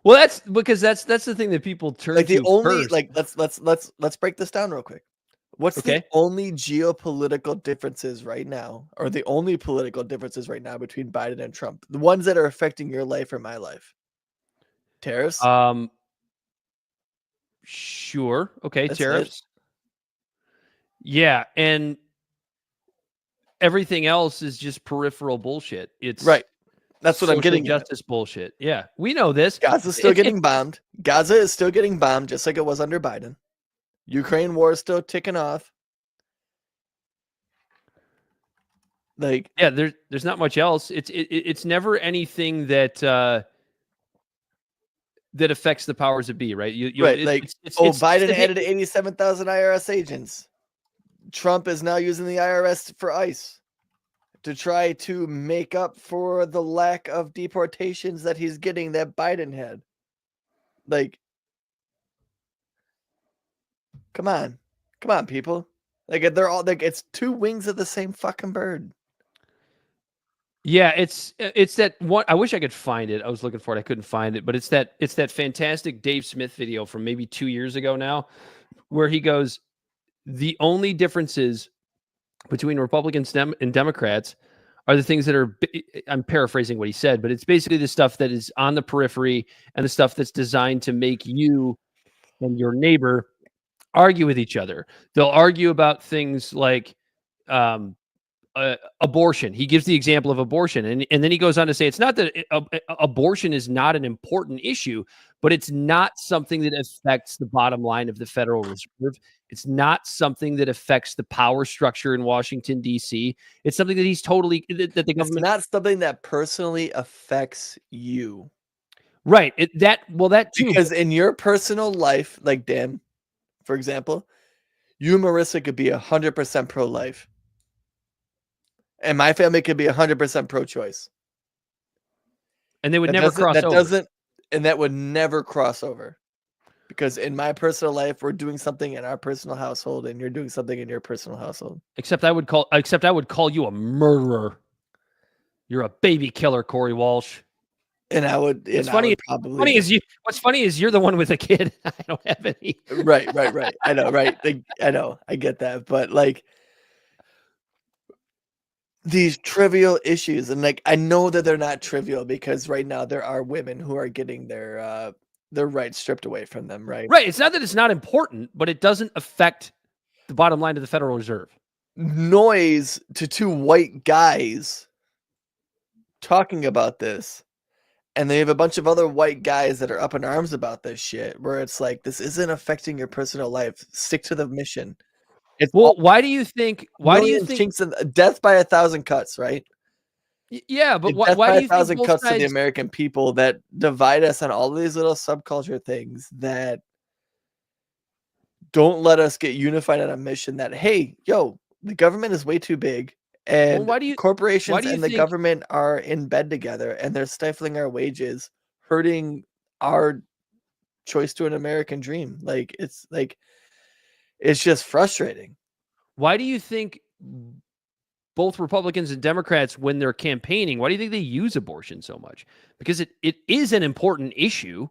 A: Well, that's because that's the thing that people turn
C: like the
A: to
C: only
A: first.
C: like let's break this down real quick. What's the only geopolitical differences right now, or the only political differences right now between Biden and Trump? The ones that are affecting your life or my life? Tariffs?
A: Sure. Okay,
C: That's
A: tariffs. Yeah, and everything else is just peripheral bullshit. It's
C: right. That's what I'm getting.
A: Justice bullshit. Yeah, we know this.
C: Gaza's still getting bombed. Gaza is still getting bombed, just like it was under Biden. Ukraine war is still ticking off. Like,
A: yeah, there's not much else. It's never anything that that affects the powers that be, right?
C: Biden added 87,000 IRS agents. Trump is now using the IRS for ICE to try to make up for the lack of deportations that he's getting that Biden had. Like, come on, people. Like, they're all like, it's two wings of the same fucking bird.
A: Yeah, it's that one. I wish I could find it. I was looking for it. I couldn't find it, but it's that fantastic Dave Smith video from maybe 2 years ago now, where he goes, the only differences between Republicans and Democrats are the things that are, I'm paraphrasing what he said, but it's basically the stuff that is on the periphery and the stuff that's designed to make you and your neighbor argue with each other. They'll argue about things like abortion. He gives the example of abortion. And then he goes on to say, it's not that abortion is not an important issue, but it's not something that affects the bottom line of the Federal Reserve. It's not something that affects the power structure in Washington, D.C. It's something that he's totally, that the government.
C: It's not something that personally affects you.
A: Right. That too.
C: Because in your personal life, like Dan, for example, you and Marissa could be 100% pro-life. And my family could be 100% pro-choice.
A: And they would never cross over.
C: And that would never cross over. Because in my personal life, we're doing something in our personal household, and you're doing something in your personal household.
A: Except I would call you a murderer. You're a baby killer, Corey Walsh.
C: And I would.
A: What's
C: And
A: funny?
C: I would probably.
A: What's funny is you're the one with a kid. I don't have any.
C: Right. I know, right? I know. I get that, but like these trivial issues, and like I know that they're not trivial because right now there are women who are getting their rights stripped away from them. Right.
A: Right. It's not that it's not important, but it doesn't affect the bottom line of the Federal Reserve.
C: Noise to two white guys talking about this. And they have a bunch of other white guys that are up in arms about this shit, where it's like, this isn't affecting your personal life. Stick to the mission. It's
A: why do you think? Why do you think?
C: Chinks in, death by 1,000 cuts, right?
A: Yeah, but
C: Death
A: why
C: by
A: do you think
C: 1,000
A: both
C: cuts to the
A: sides?
C: American people that divide us on all these little subculture things that don't let us get unified on a mission? That hey, yo, the government is way too big. And corporations and the government are in bed together and they're stifling our wages, hurting our choice to an American dream. Like it's just frustrating.
A: Why do you think both Republicans and Democrats, when they're campaigning, why do you think they use abortion so much? Because it is an important issue,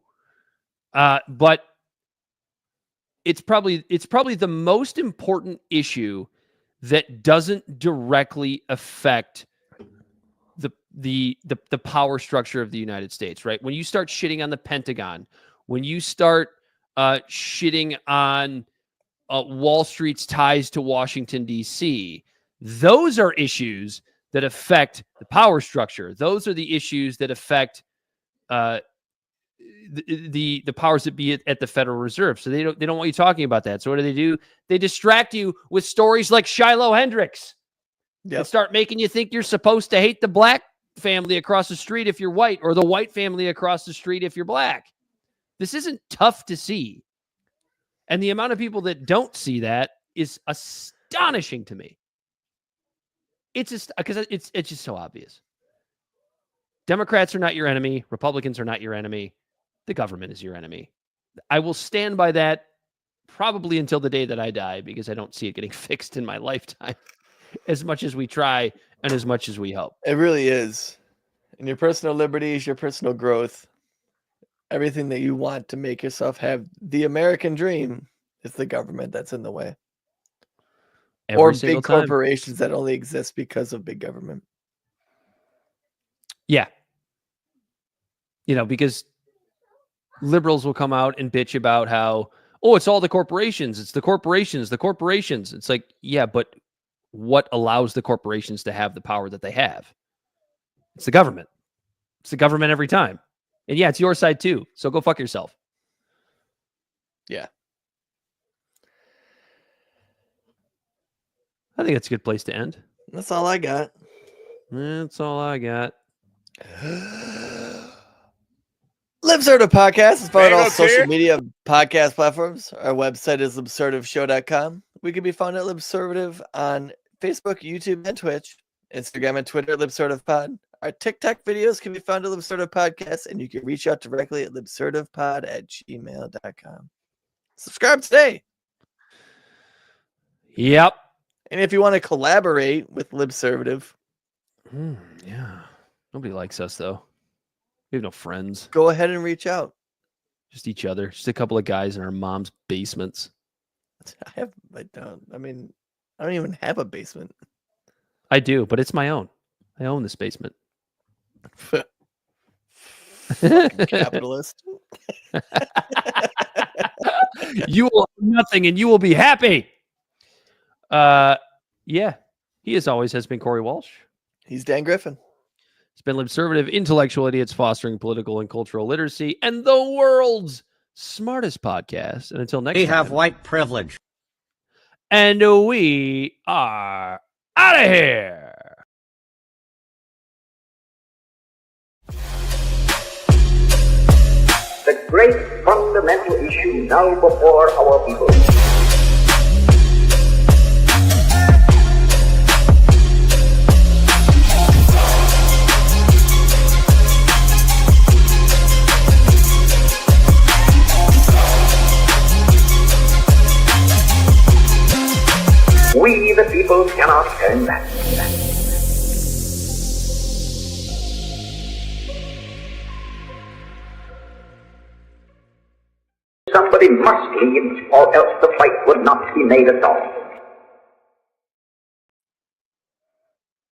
A: but it's probably the most important issue that doesn't directly affect the power structure of the United States, right? When you start shitting on the Pentagon, when you start shitting on Wall Street's ties to Washington, D.C., those are issues that affect the power structure. Those are the issues that affect the powers that be at the Federal Reserve. So they don't want you talking about that. So what do? They distract you with stories like Shiloh Hendricks. And start making you think you're supposed to hate the black family across the street if you're white, or the white family across the street if you're black. This isn't tough to see. And the amount of people that don't see that is astonishing to me. It's just because it's just so obvious. Democrats are not your enemy. Republicans are not your enemy. The government is your enemy. I will stand by that probably until the day that I die, because I don't see it getting fixed in my lifetime as much as we try and as much as we hope.
C: It really is. And your personal liberties, your personal growth, everything that you want to make yourself have the American dream, it's the government that's in the way. Or big corporations that only exist because of big government.
A: Yeah. Because liberals will come out and bitch about how, it's all the corporations. It's the corporations. It's like, yeah, but what allows the corporations to have the power that they have? It's the government. It's the government every time. And yeah, it's your side too. So go fuck yourself.
C: Yeah.
A: I think that's a good place to end.
C: That's all I got.
A: That's all I got.
C: Libservative Podcast is found on all social media podcast platforms. Our website is libservativeshow.com. We can be found at Libservative on Facebook, YouTube, and Twitch. Instagram and Twitter at LibservativePod. Our TikTok videos can be found at Libservative Podcast, and you can reach out directly at libservativepod@gmail.com. Subscribe today.
A: Yep.
C: And if you want to collaborate with Libservative,
A: yeah, nobody likes us though. We have no friends.
C: Go ahead and reach out.
A: Just each other. Just a couple of guys in our mom's basements.
C: I don't even have a basement.
A: I do, but it's my own. I own this basement.
C: Fucking capitalist.
A: You will have nothing and you will be happy. Yeah. He as always has been Corey Walsh.
C: He's Dan Griffin.
A: It's been Libservative, intellectual idiots fostering political and cultural literacy, and the world's smartest podcast. And until next time.
M: We have white privilege.
A: And we are out of here.
B: The great fundamental issue now before our people. We, the people, cannot turn back. Somebody must lead, or else the fight would not be made at all.